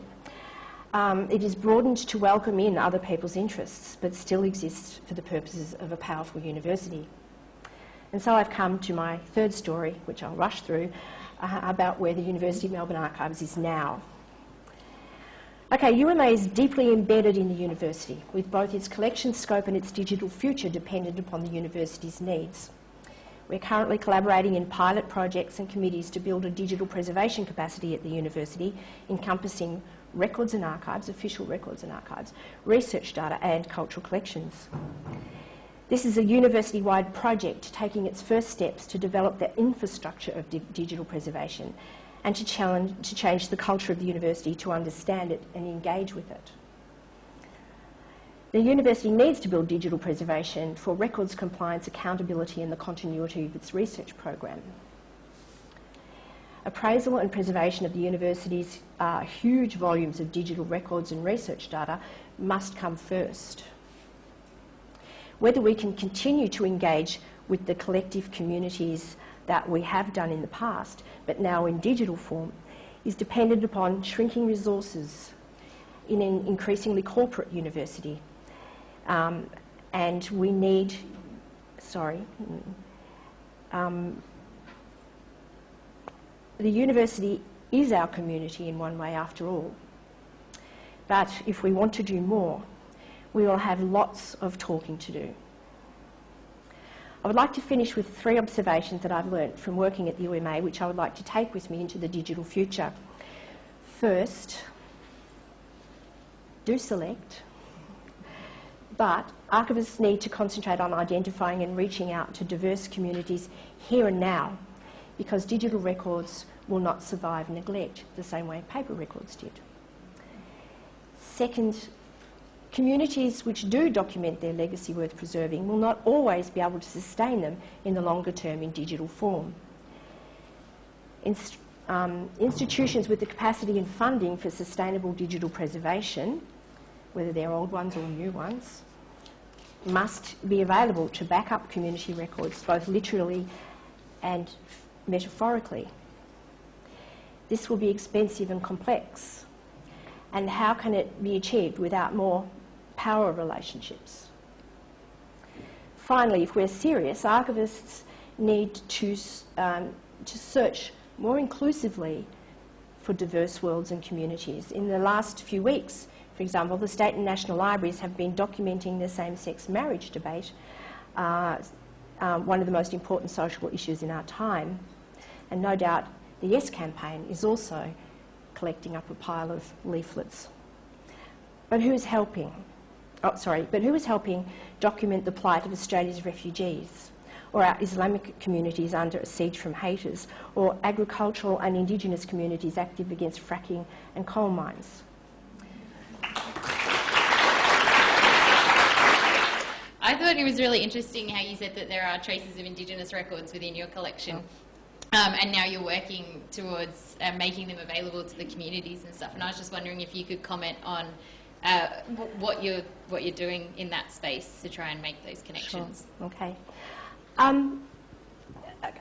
It is broadened to welcome in other people's interests, but still exists for the purposes of a powerful university. And so I've come to my third story, which I'll rush through, about where the University of Melbourne Archives is now. Okay, UMA is deeply embedded in the university, with both its collection scope and its digital future dependent upon the university's needs. We're currently collaborating in pilot projects and committees to build a digital preservation capacity at the university, encompassing records and archives, official records and archives, research data and cultural collections. This is a university-wide project taking its first steps to develop the infrastructure of digital preservation and to change the culture of the university to understand it and engage with it. The university needs to build digital preservation for records compliance, accountability and the continuity of its research program. Appraisal and preservation of the university's huge volumes of digital records and research data must come first. Whether we can continue to engage with the collective communities that we have done in the past, but now in digital form, is dependent upon shrinking resources in an increasingly corporate university. And we need, the university is our community in one way after all. But if we want to do more, we will have lots of talking to do. I would like to finish with 3 observations that I've learnt from working at the UMA, which I would like to take with me into the digital future. First, do select, but archivists need to concentrate on identifying and reaching out to diverse communities here and now, because digital records will not survive neglect the same way paper records did. Second, communities which do document their legacy worth preserving will not always be able to sustain them in the longer term in digital form. Institutions with the capacity and funding for sustainable digital preservation, whether they're old ones or new ones, must be available to back up community records, both literally and metaphorically. This will be expensive and complex. And how can it be achieved without more power relationships? Finally, if we're serious, archivists need to search more inclusively for diverse worlds and communities. In the last few weeks, for example, the state and national libraries have been documenting the same-sex marriage debate, one of the most important social issues in our time. And no doubt the Yes campaign is also collecting up a pile of leaflets. But who is helping? But who is helping document the plight of Australia's refugees, or our Islamic communities under siege from haters, or agricultural and Indigenous communities active against fracking and coal mines? I thought it was really interesting how you said that there are traces of Indigenous records within your collection. And now you're working towards making them available to the communities and stuff. And I was just wondering if you could comment on what you're doing in that space to try and make those connections. Sure. Okay.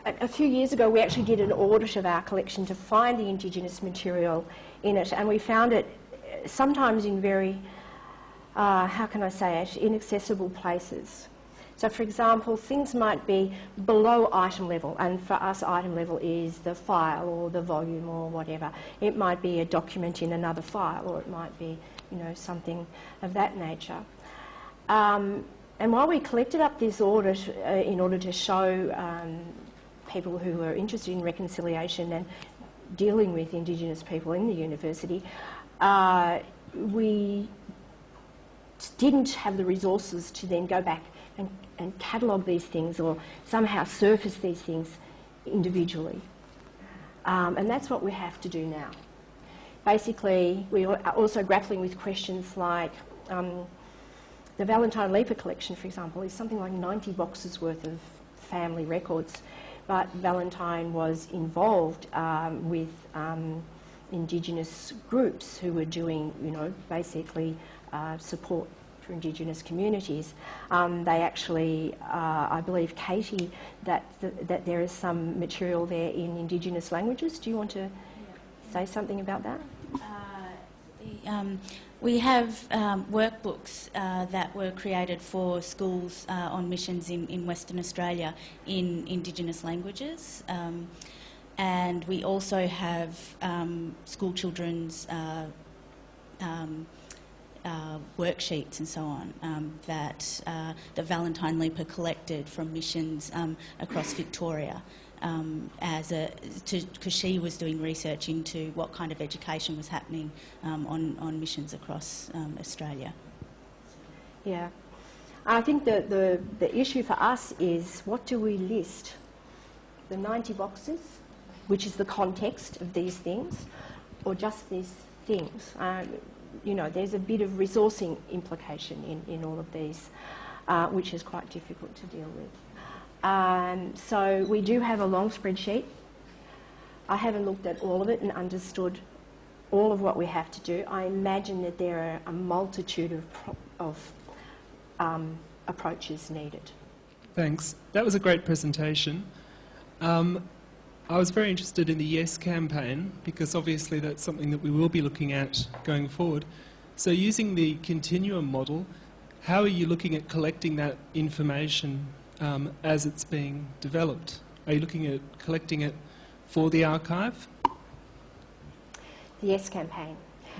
A few years ago, we actually did an audit of our collection to find the Indigenous material in it, and we found it sometimes in very, how can I say it, inaccessible places. So, for example, things might be below item level, and for us item level is the file or the volume or whatever. It might be a document in another file, or it might be, something of that nature. And while we collected up this audit in order to show people who were interested in reconciliation and dealing with Indigenous people in the university, we didn't have the resources to then go back and catalogue these things or somehow surface these things individually. And that's what we have to do now. Basically, we are also grappling with questions like the Valentine Leaper collection, for example, is something like 90 boxes worth of family records, but Valentine was involved with Indigenous groups who were doing, basically support for Indigenous communities. They actually, I believe, Katie, that there is some material there in Indigenous languages. Do you want to say something about that? We have workbooks that were created for schools on missions in Western Australia in Indigenous languages. And we also have school children's worksheets and so on that the Valentine Leaper collected from missions across Victoria, because she was doing research into what kind of education was happening on missions across Australia. Yeah, I think the issue for us is, what do we list? The 90 boxes, which is the context of these things, or just these things? There's a bit of resourcing implication in all of these, which is quite difficult to deal with. So we do have a long spreadsheet. I haven't looked at all of it and understood all of what we have to do. I imagine that there are a multitude of approaches needed. Thanks. That was a great presentation. I was very interested in the Yes campaign, because obviously that's something that we will be looking at going forward. So using the continuum model, how are you looking at collecting that information as it's being developed? Are you looking at collecting it for the archive? The Yes campaign.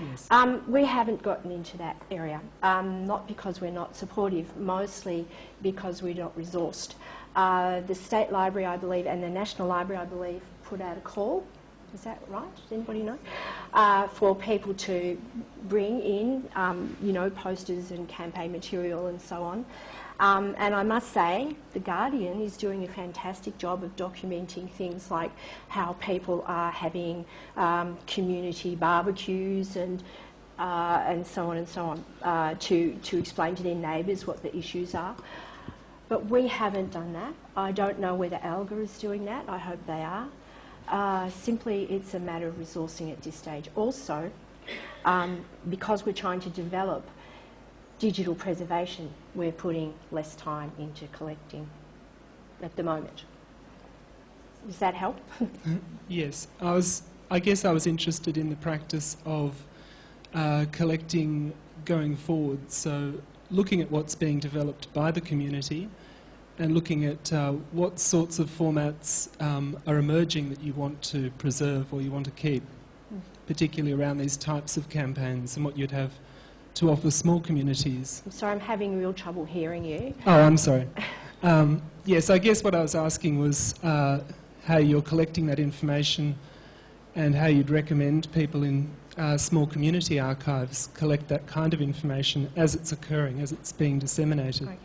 Yes. We haven't gotten into that area, not because we're not supportive, mostly because we're not resourced. The State Library, I believe, and the National Library, I believe, put out a call. Is that right? Does anybody know? For people to bring in, you know, posters and campaign material and so on. And I must say, The Guardian is doing a fantastic job of documenting things like how people are having community barbecues and so on and so on, to explain to their neighbours what the issues are. But we haven't done that. I don't know whether ALGA is doing that. I hope they are. Simply, it's a matter of resourcing at this stage. Also, because we're trying to develop digital preservation, we're putting less time into collecting at the moment. Does that help? Yes. I guess I was interested in the practice of collecting going forward. So looking at what's being developed by the community and looking at what sorts of formats are emerging that you want to preserve or you want to keep, particularly around these types of campaigns and what you'd have to offer small communities. I'm sorry, I'm having real trouble hearing you. Oh, I'm sorry. Yes, I guess what I was asking was how you're collecting that information and how you'd recommend people in small community archives collect that kind of information as it's occurring, as it's being disseminated. Okay.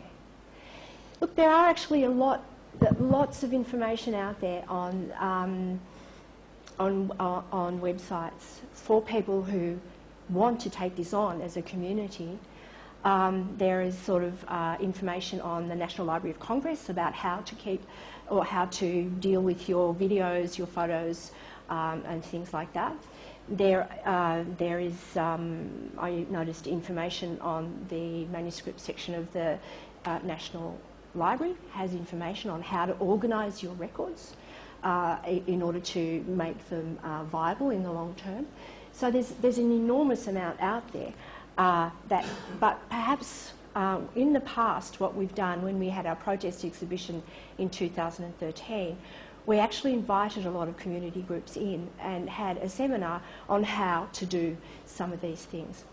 Look, there are actually lots of information out there on websites for people who want to take this on as a community. There is sort of information on the National Library of Congress about how to keep or how to deal with your videos, your photos, and things like that. There is, I noticed, information on the manuscript section of the National Library, has information on how to organise your records in order to make them viable in the long term. So there's an enormous amount out there but perhaps in the past what we've done when we had our protest exhibition in 2013, we actually invited a lot of community groups in and had a seminar on how to do some of these things.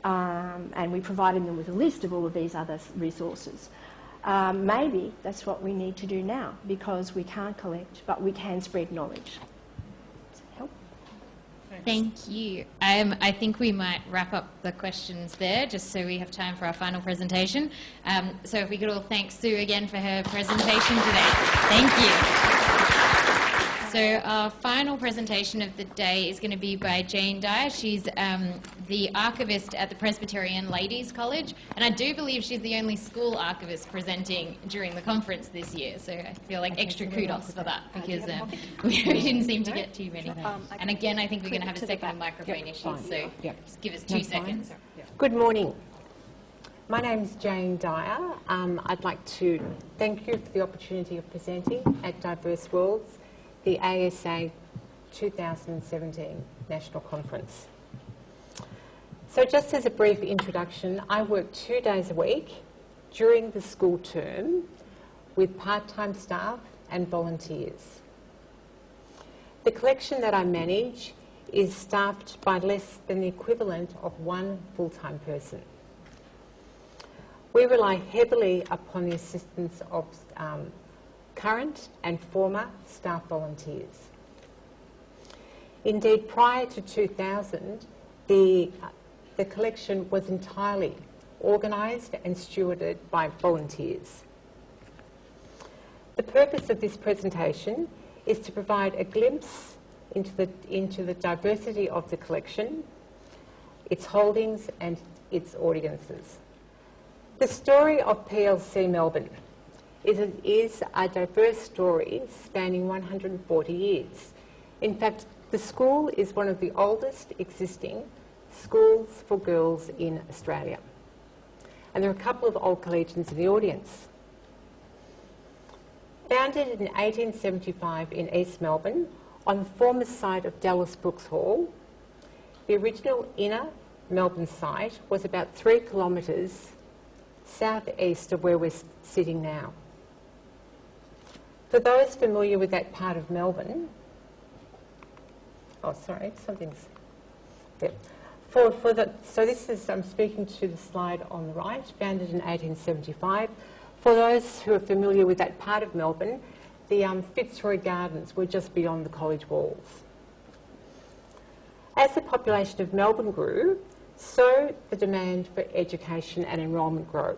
And we provided them with a list of all of these other resources. Maybe that's what we need to do now, because we can't collect, but we can spread knowledge. Thank you. I think we might wrap up the questions there, just so we have time for our final presentation. So if we could all thank Sue again for her presentation today. Thank you. So our final presentation of the day is going to be by Jane Dyer. She's the archivist at the Presbyterian Ladies College, and I do believe she's the only school archivist presenting during the conference this year, so I feel like extra kudos for that, because we didn't seem to get too many. And again, I think we're going to have a second microphone issue, so just give us 2 seconds. Good morning. My name's Jane Dyer. I'd like to thank you for the opportunity of presenting at Diverse Worlds, the ASA 2017 National Conference. So just as a brief introduction, I work 2 days a week during the school term with part-time staff and volunteers. The collection that I manage is staffed by less than the equivalent of 1 full-time person. We rely heavily upon the assistance of current and former staff volunteers. Indeed, prior to 2000, the collection was entirely organised and stewarded by volunteers. The purpose of this presentation is to provide a glimpse into the diversity of the collection, its holdings and its audiences. The story of PLC Melbourne is a diverse story spanning 140 years. In fact, the school is one of the oldest existing schools for girls in Australia. And there are a couple of old collegians in the audience. Founded in 1875 in East Melbourne on the former site of Dallas Brooks Hall, the original inner Melbourne site was about 3 kilometres southeast of where we're sitting now. For those familiar with that part of Melbourne, so this is, I'm speaking to the slide on the right, founded in 1875. For those who are familiar with that part of Melbourne, the Fitzroy Gardens were just beyond the college walls. As the population of Melbourne grew, so the demand for education and enrolment grew.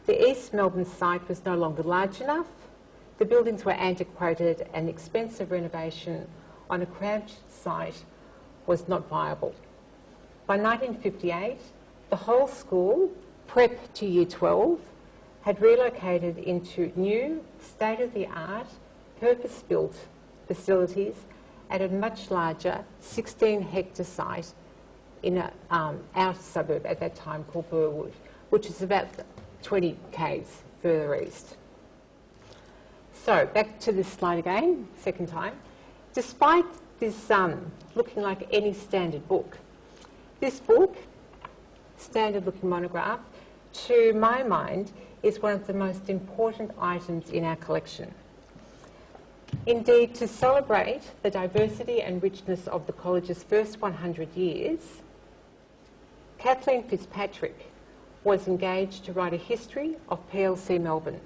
The East Melbourne site was no longer large enough, the buildings were antiquated, and expensive renovation on a cramped site was not viable. By 1958, the whole school, prep to year 12, had relocated into new, state-of-the-art, purpose-built facilities at a much larger 16-hectare site in an outer suburb at that time called Burwood, which is about 20 k's further east. So, back to this slide again, second time. Despite this looking like any standard book, this book, standard-looking monograph, to my mind, is one of the most important items in our collection. Indeed, to celebrate the diversity and richness of the college's first 100 years, Kathleen Fitzpatrick was engaged to write a history of PLC Melbourne.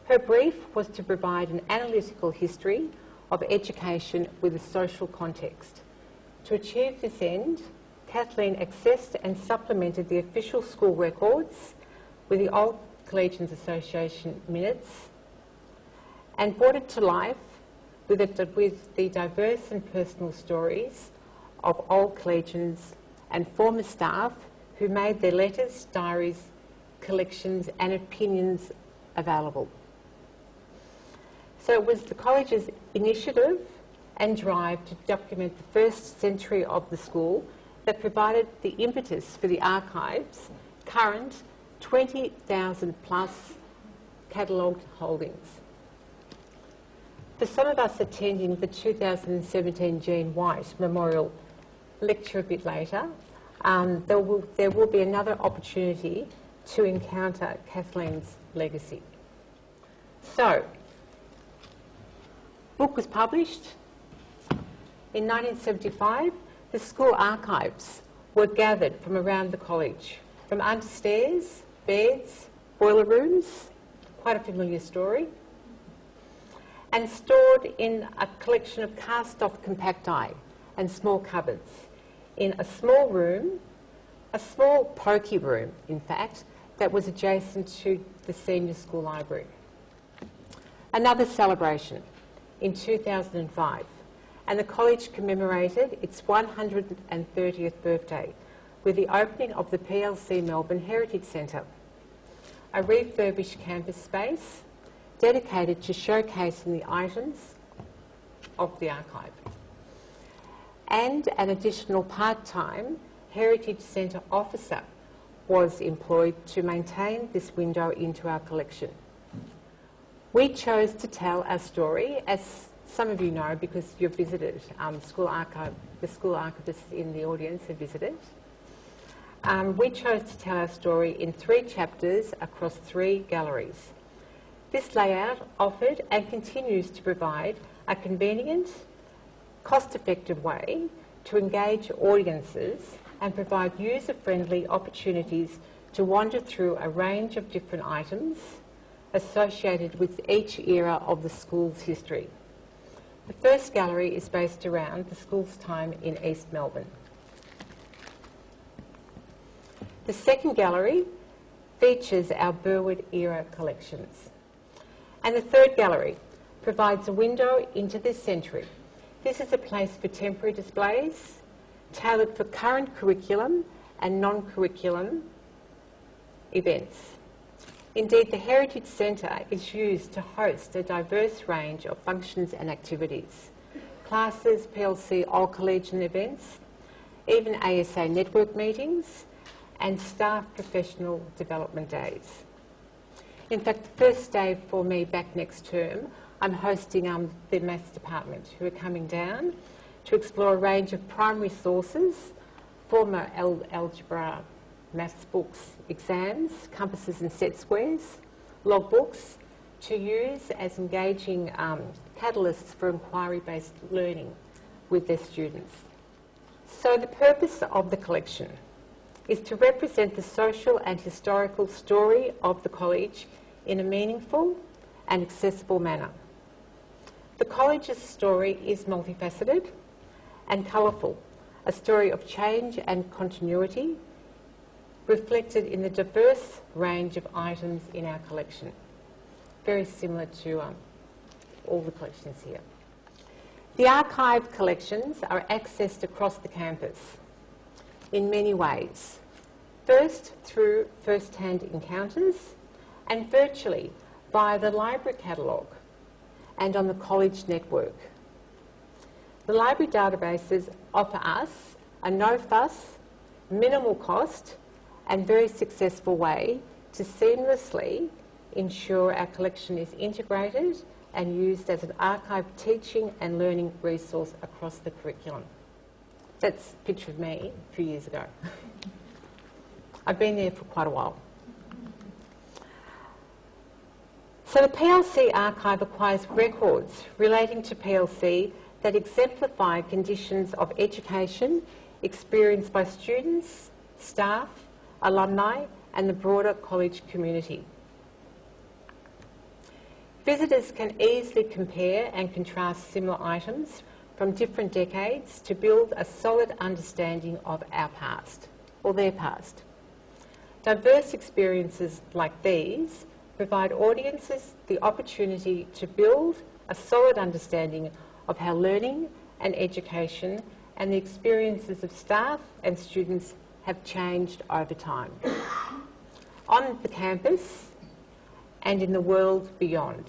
Her brief was to provide an analytical history of education with a social context. To achieve this end, Kathleen accessed and supplemented the official school records with the Old Collegians Association minutes and brought it to life with the diverse and personal stories of old collegians and former staff who made their letters, diaries, collections and opinions available. So it was the college's initiative and drive to document the first century of the school that provided the impetus for the archives' current 20,000 plus catalogued holdings. For some of us attending the 2017 Jean White Memorial lecture a bit later, there will be another opportunity to encounter Kathleen's legacy. So, the book was published. In 1975, the school archives were gathered from around the college, from understairs, beds, boiler rooms, quite a familiar story, and stored in a collection of cast-off compacti and small cupboards in a small room, a small pokey room, in fact, that was adjacent to the senior school library. Another celebration in 2005, and the college commemorated its 130th birthday with the opening of the PLC Melbourne Heritage Centre, a refurbished campus space dedicated to showcasing the items of the archive. And an additional part-time Heritage Centre officer was employed to maintain this window into our collection. We chose to tell our story, as some of you know because you've visited the school archivists in the audience have visited. We chose to tell our story in 3 chapters across 3 galleries. This layout offered and continues to provide a convenient, cost-effective way to engage audiences and provide user-friendly opportunities to wander through a range of different items associated with each era of the school's history. The first gallery is based around the school's time in East Melbourne. The second gallery features our Burwood era collections. And the third gallery provides a window into this century. This is a place for temporary displays, tailored for current curriculum and non-curriculum events. Indeed, the Heritage Centre is used to host a diverse range of functions and activities. Classes, PLC, Old Collegian events, even ASA network meetings, and staff professional development days. In fact, the first day for me back next term, I'm hosting the maths department who are coming down to explore a range of primary sources, former algebra, maths books, exams, compasses and set squares, logbooks, to use as engaging catalysts for inquiry-based learning with their students. So the purpose of the collection is to represent the social and historical story of the college in a meaningful and accessible manner. The college's story is multifaceted and colourful, a story of change and continuity reflected in the diverse range of items in our collection, very similar to all the collections here. The archive collections are accessed across the campus in many ways. First, through first-hand encounters, and virtually via the library catalogue and on the college network. The library databases offer us a no-fuss, minimal cost and very successful way to seamlessly ensure our collection is integrated and used as an archive teaching and learning resource across the curriculum. That's a picture of me a few years ago. I've been there for quite a while. So the PLC archive acquires records relating to PLC that exemplify conditions of education experienced by students, staff, alumni and the broader college community. Visitors can easily compare and contrast similar items from different decades to build a solid understanding of our past, or their past. Diverse experiences like these provide audiences the opportunity to build a solid understanding of how learning and education and the experiences of staff and students have changed over time on the campus and in the world beyond.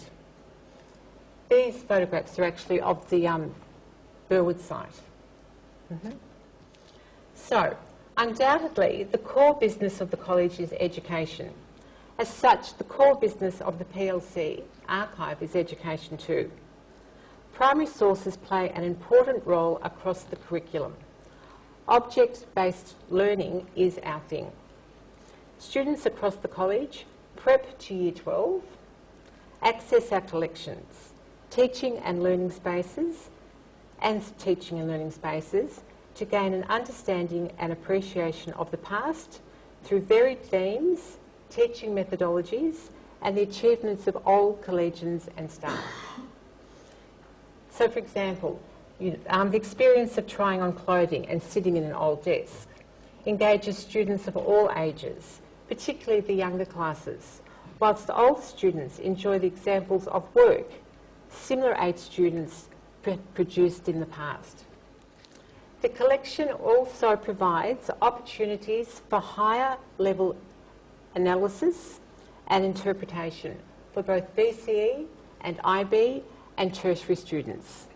These photographs are actually of the Burwood site. So, undoubtedly, the core business of the college is education. As such, the core business of the PLC archive is education too. Primary sources play an important role across the curriculum. Object-based learning is our thing. Students across the college prep to Year 12, access our collections, teaching and learning spaces to gain an understanding and appreciation of the past through varied themes, teaching methodologies and the achievements of old collegians and staff. So for example, the experience of trying on clothing and sitting in an old desk engages students of all ages, particularly the younger classes, whilst the older students enjoy the examples of work similar age students produced in the past. The collection also provides opportunities for higher level analysis and interpretation for both BCE and IB and tertiary students.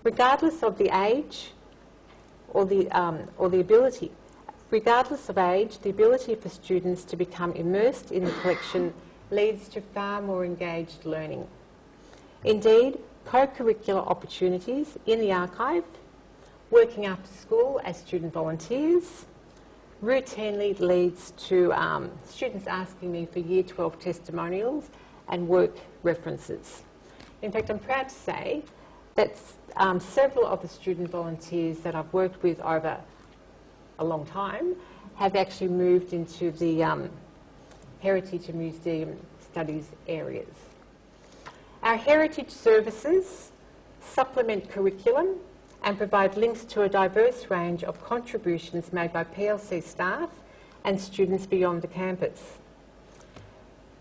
Regardless of the age or the ability, regardless of age, the ability for students to become immersed in the collection leads to far more engaged learning. Indeed, co-curricular opportunities in the archive, working after school as student volunteers, routinely leads to students asking me for Year 12 testimonials and work references. In fact, I'm proud to say that several of the student volunteers that I've worked with over a long time have actually moved into the Heritage and Museum Studies areas. Our heritage services supplement curriculum and provide links to a diverse range of contributions made by PLC staff and students beyond the campus.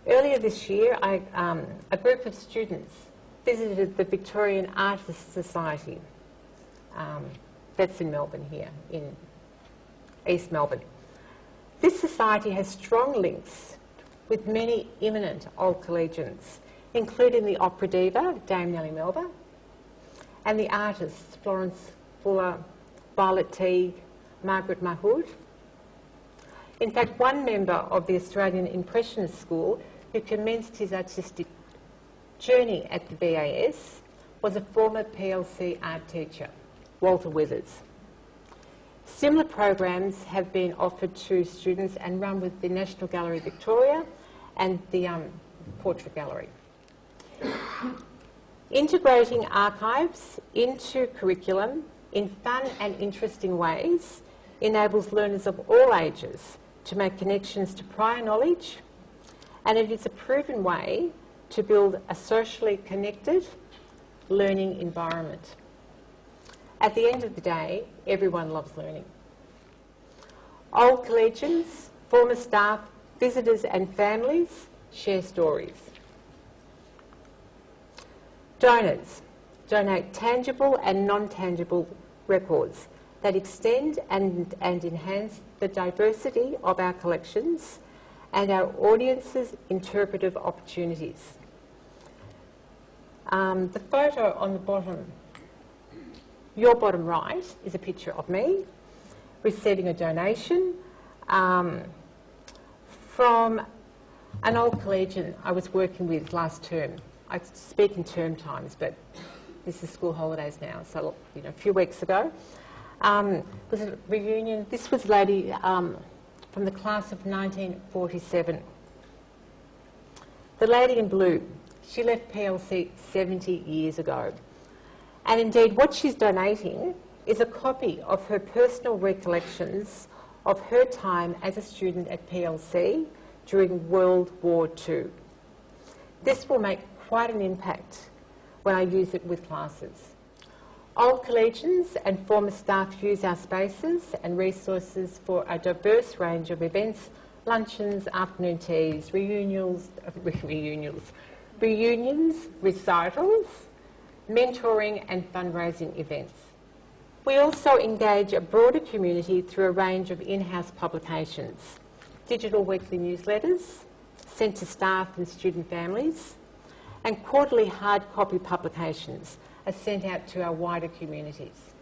Earlier this year, a group of students visited the Victorian Artists Society. That's in Melbourne here, in East Melbourne. This society has strong links with many eminent old collegians, including the opera diva, Dame Nellie Melba, and the artists, Florence Fuller, Violet Teague, Margaret Mahood. In fact, one member of the Australian Impressionist School who commenced his artistic journey at the BAS was a former PLC art teacher, Walter Withers. Similar programs have been offered to students and run with the National Gallery Victoria and the Portrait Gallery. Integrating archives into curriculum in fun and interesting ways enables learners of all ages to make connections to prior knowledge, and it is a proven way to build a socially connected learning environment. At the end of the day, everyone loves learning. Old collegians, former staff, visitors and families share stories. Donors donate tangible and non-tangible records that extend and enhance the diversity of our collections and our audience's interpretive opportunities. The photo on the bottom, your bottom right, is a picture of me receiving a donation from an old collegian I was working with last term. I speak in term times, but this is school holidays now, so a few weeks ago. It was a reunion. This was a lady from the class of 1947. The lady in blue, she left PLC 70 years ago. And indeed, what she's donating is a copy of her personal recollections of her time as a student at PLC during World War II. This will make quite an impact when I use it with classes. Old collegians and former staff use our spaces and resources for a diverse range of events, luncheons, afternoon teas, reunions, recitals, mentoring and fundraising events. We also engage a broader community through a range of in-house publications, digital weekly newsletters sent to staff and student families, and quarterly hard copy publications are sent out to our wider communities.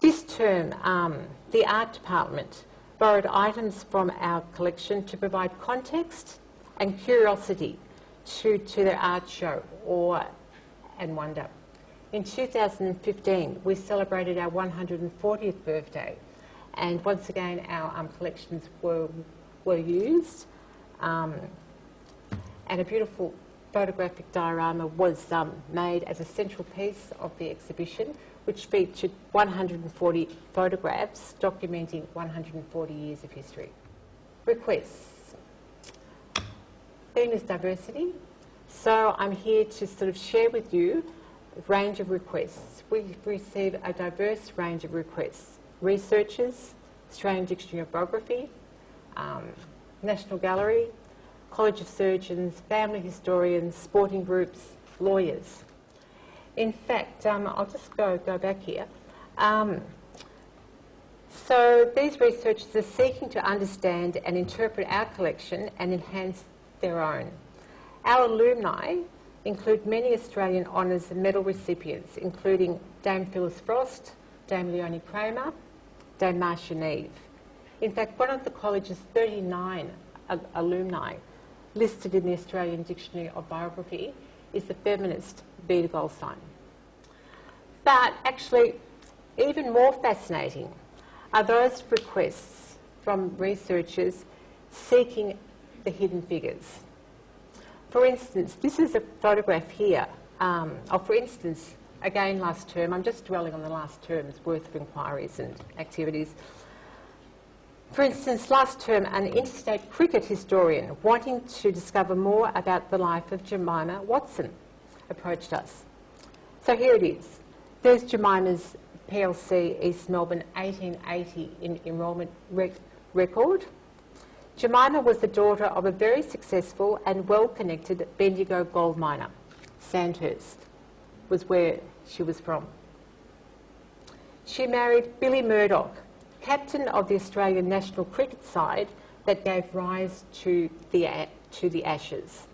This term, the art department borrowed items from our collection to provide context and curiosity to their art show, awe and wonder. In 2015, we celebrated our 140th birthday, and once again our collections were used, and a beautiful photographic diorama was made as a central piece of the exhibition, which featured 140 photographs documenting 140 years of history. Requests. Theme is diversity, so I'm here to sort of share with you a range of requests. We've received a diverse range of requests. Researchers, Australian Dictionary of Biography, National Gallery, College of Surgeons, family historians, sporting groups, lawyers. In fact, I'll just go back here. So these researchers are seeking to understand and interpret our collection and enhance their own. Our alumni include many Australian honours and medal recipients, including Dame Phyllis Frost, Dame Leonie Kramer, Dame Marcia Neve. In fact, one of the college's 39 alumni listed in the Australian Dictionary of Biography is the feminist Vida Goldstein. But actually, even more fascinating are those requests from researchers seeking the hidden figures. For instance, this is a photograph here. For instance, again last term, I'm just dwelling on the last term's worth of inquiries and activities. For instance, last term, an interstate cricket historian wanting to discover more about the life of Jemima Watson approached us. So here it is. There's Jemima's PLC East Melbourne 1880 enrolment record. Jemima was the daughter of a very successful and well-connected Bendigo gold miner. Sandhurst was where she was from. She married Billy Murdoch, captain of the Australian national cricket side that gave rise to the Ashes.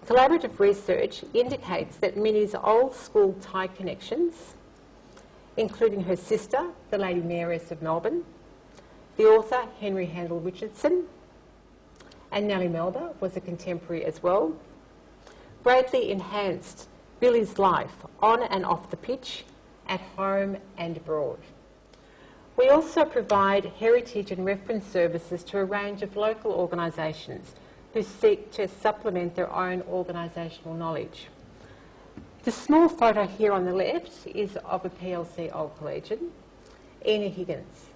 Collaborative research indicates that Minnie's old school tie connections, including her sister, the Lady Mayoress of Melbourne, The author, Henry Handel Richardson, and Nellie Melba was a contemporary as well, greatly enhanced Billy's life on and off the pitch, at home and abroad. We also provide heritage and reference services to a range of local organisations who seek to supplement their own organisational knowledge. The small photo here on the left is of a PLC old collegian, Ena Higgins.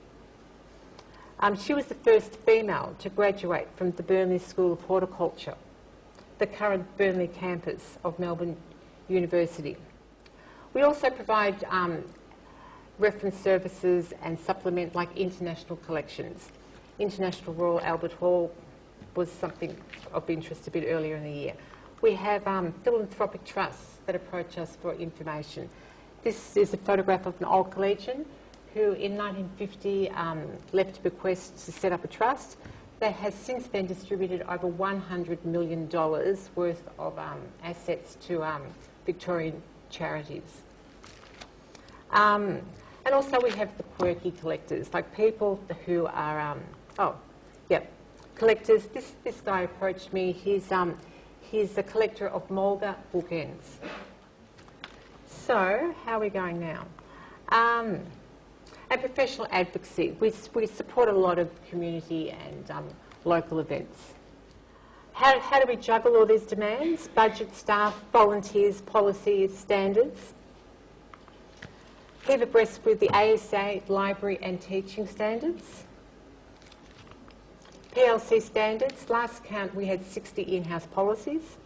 She was the first female to graduate from the Burnley School of Horticulture, the current Burnley campus of Melbourne University. We also provide reference services and supplement like international collections. International Royal Albert Hall was something of interest a bit earlier in the year. We have philanthropic trusts that approach us for information. This is a photograph of an old collegian who in 1950 left a bequest to set up a trust that has since then distributed over $100 million worth of assets to Victorian charities. And also we have the quirky collectors, like people who are, collectors. This guy approached me. He's a collector of Mulga bookends. So, how are we going now? And professional advocacy. We support a lot of community and local events. How do we juggle all these demands? Budget, staff, volunteers, policies, standards. Keep abreast with the ASA, library and teaching standards. PLC standards. Last count we had 60 in-house policies.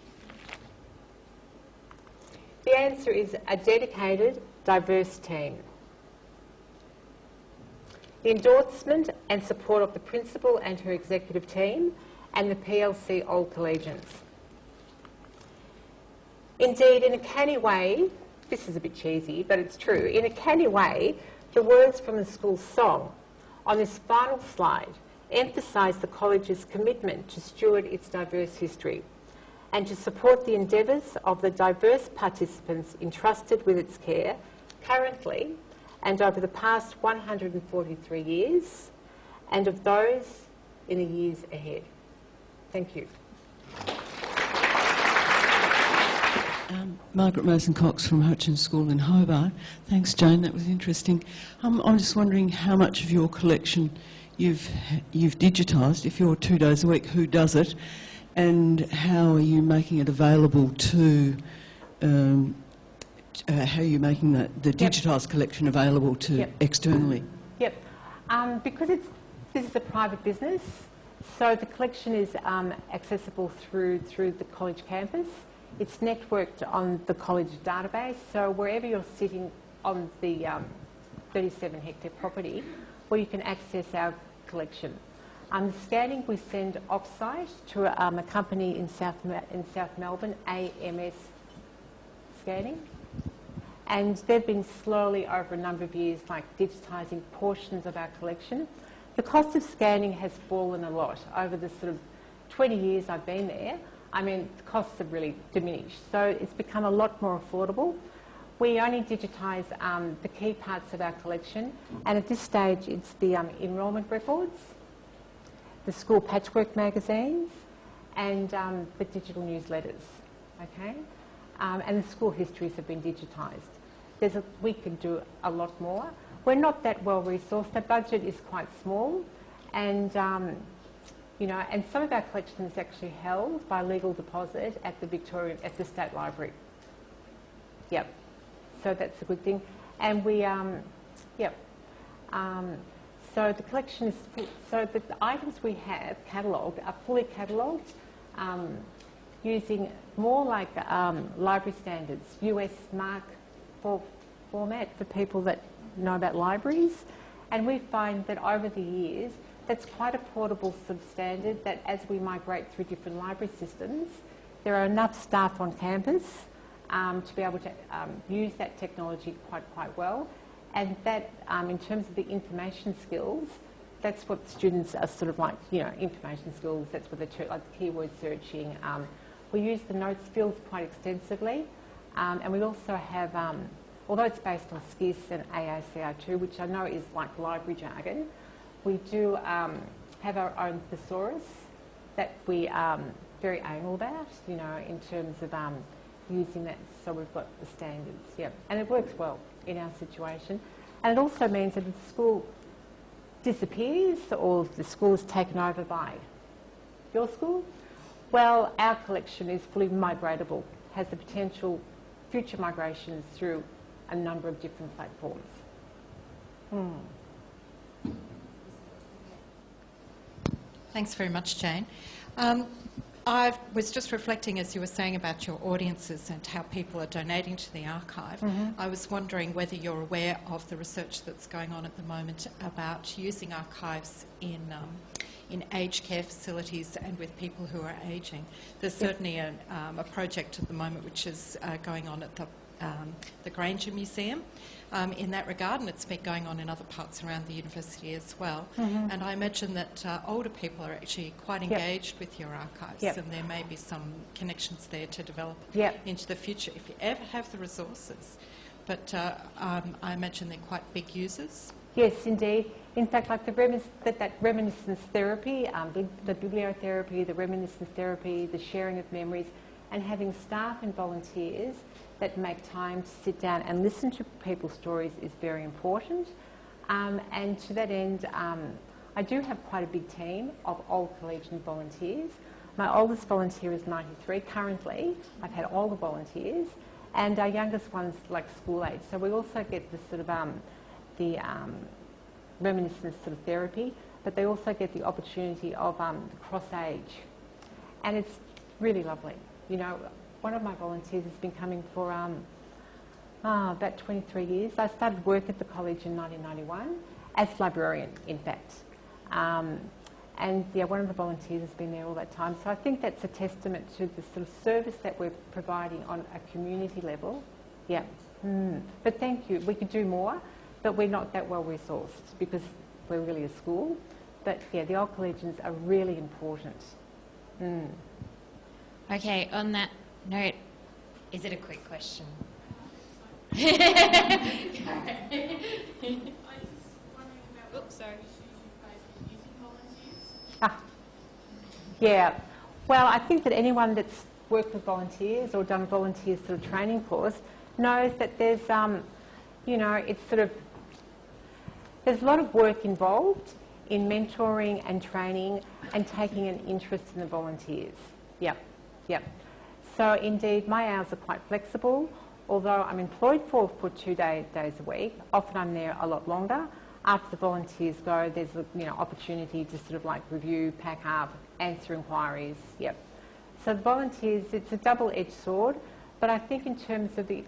The answer is a dedicated, diverse team. The endorsement and support of the principal and her executive team and the PLC Old Collegians. Indeed, in a canny way, this is a bit cheesy, but it's true, in a canny way, the words from the school's song on this final slide emphasise the college's commitment to steward its diverse history and to support the endeavours of the diverse participants entrusted with its care currently and over the past 143 years, and of those in the years ahead. Thank you. Margaret Mason-Cox from Hutchins School in Hobart. Thanks, Jane, that was interesting. I'm just wondering how much of your collection you've digitised. If you're 2 days a week, who does it? And how are you making it available to how are you making the digitised collection available to externally? Yep. Because this is a private business, so the collection is accessible through the college campus. It's networked on the college database, so wherever you're sitting on the 37-hectare property, where you can access our collection. The scanning we send off-site to a company in South Melbourne, AMS Scanning. And they've been slowly, over a number of years, digitising portions of our collection. The cost of scanning has fallen a lot over the sort of 20 years I've been there. I mean, the costs have really diminished. So it's become a lot more affordable. We only digitise the key parts of our collection, and at this stage it's the enrolment records, the school patchwork magazines, and the digital newsletters, okay? And the school histories have been digitised. We could do a lot more. We're not that well resourced. The budget is quite small, and and some of our collection is actually held by legal deposit at the State Library. Yep. So that's a good thing. And we, so the collection is, so the items we have catalogued are fully catalogued using more like library standards, US Mark format for people that know about libraries. And we find that over the years, that's quite a portable substandard that as we migrate through different library systems, there are enough staff on campus to be able to use that technology quite well. And that, in terms of the information skills, that's what students are sort of like, information skills, that's what they're like keyword searching. We use the notes fields quite extensively. And we also have, although it's based on SCIS and ASA-ITIC, which I know is like library jargon, We do have our own thesaurus that we are very anal about, you know, in terms of using that. So we've got the standards, yeah, and it works well in our situation. And it also means that if the school disappears or if the school is taken over by your school, well, our collection is fully migratable, has the potential future migrations through a number of different platforms. Thanks very much, Jane. I was just reflecting as you were saying about your audiences and how people are donating to the archive. I was wondering whether you're aware of the research that's going on at the moment about using archives in aged care facilities and with people who are ageing. There's certainly a project at the moment which is going on at the Granger Museum in that regard, and it's been going on in other parts around the university as well. And I imagine that older people are actually quite engaged with your archives, and there may be some connections there to develop into the future if you ever have the resources. But I imagine they're quite big users. Yes, indeed. In fact, like that reminiscence therapy, the bibliotherapy, the reminiscence therapy, the sharing of memories, and having staff and volunteers that make time to sit down and listen to people's stories is very important. And to that end, I do have quite a big team of old collegian volunteers. My oldest volunteer is 93 currently. I've had older volunteers, and our youngest one's like school age. So we also get the sort of the reminiscence sort of therapy, but they also get the opportunity of cross age, and it's really lovely. You know, one of my volunteers has been coming for about 23 years. I started work at the college in 1991 as librarian, in fact. And yeah, one of the volunteers has been there all that time. So I think that's a testament to the sort of service that we're providing on a community level. Yeah. But thank you. We could do more, but we're not that well resourced because we're really a school. But yeah, the old collegians are really important. Okay, on that note, is it a quick question? Oops, sorry. Yeah, well, I think that anyone that's worked with volunteers or done a volunteer sort of training course knows that there's, you know, it's sort of, there's a lot of work involved in mentoring and training and taking an interest in the volunteers. Yep. So indeed, my hours are quite flexible. Although I'm employed for 2 days a week, often I'm there a lot longer. After the volunteers go, there's a opportunity to sort of like review, pack up, answer inquiries. Yep. So the volunteers, it's a double-edged sword. But I think in terms of the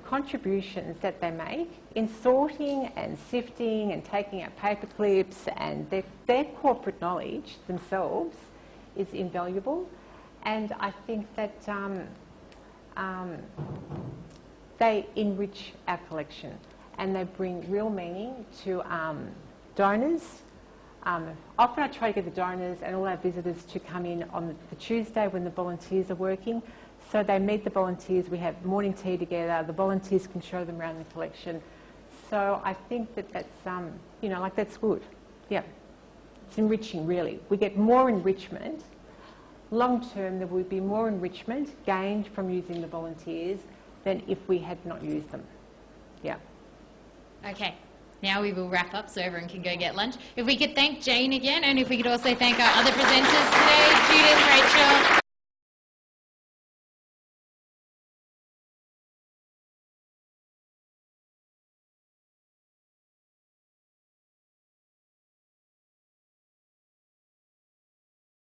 contributions that they make in sorting and sifting and taking out paper clips, and their corporate knowledge themselves is invaluable. And I think that they enrich our collection and they bring real meaning to donors. Often I try to get the donors and all our visitors to come in on the Tuesday when the volunteers are working. So they meet the volunteers, we have morning tea together, the volunteers can show them around the collection. So I think that that's, you know, like that's good. Yeah, it's enriching really. We get more enrichment. Long term, there will be more enrichment gained from using the volunteers than if we had not used them. Yeah. Okay, now we will wrap up so everyone can go get lunch. If we could thank Jane again, and if we could also thank our other presenters today, Judith, Rachel.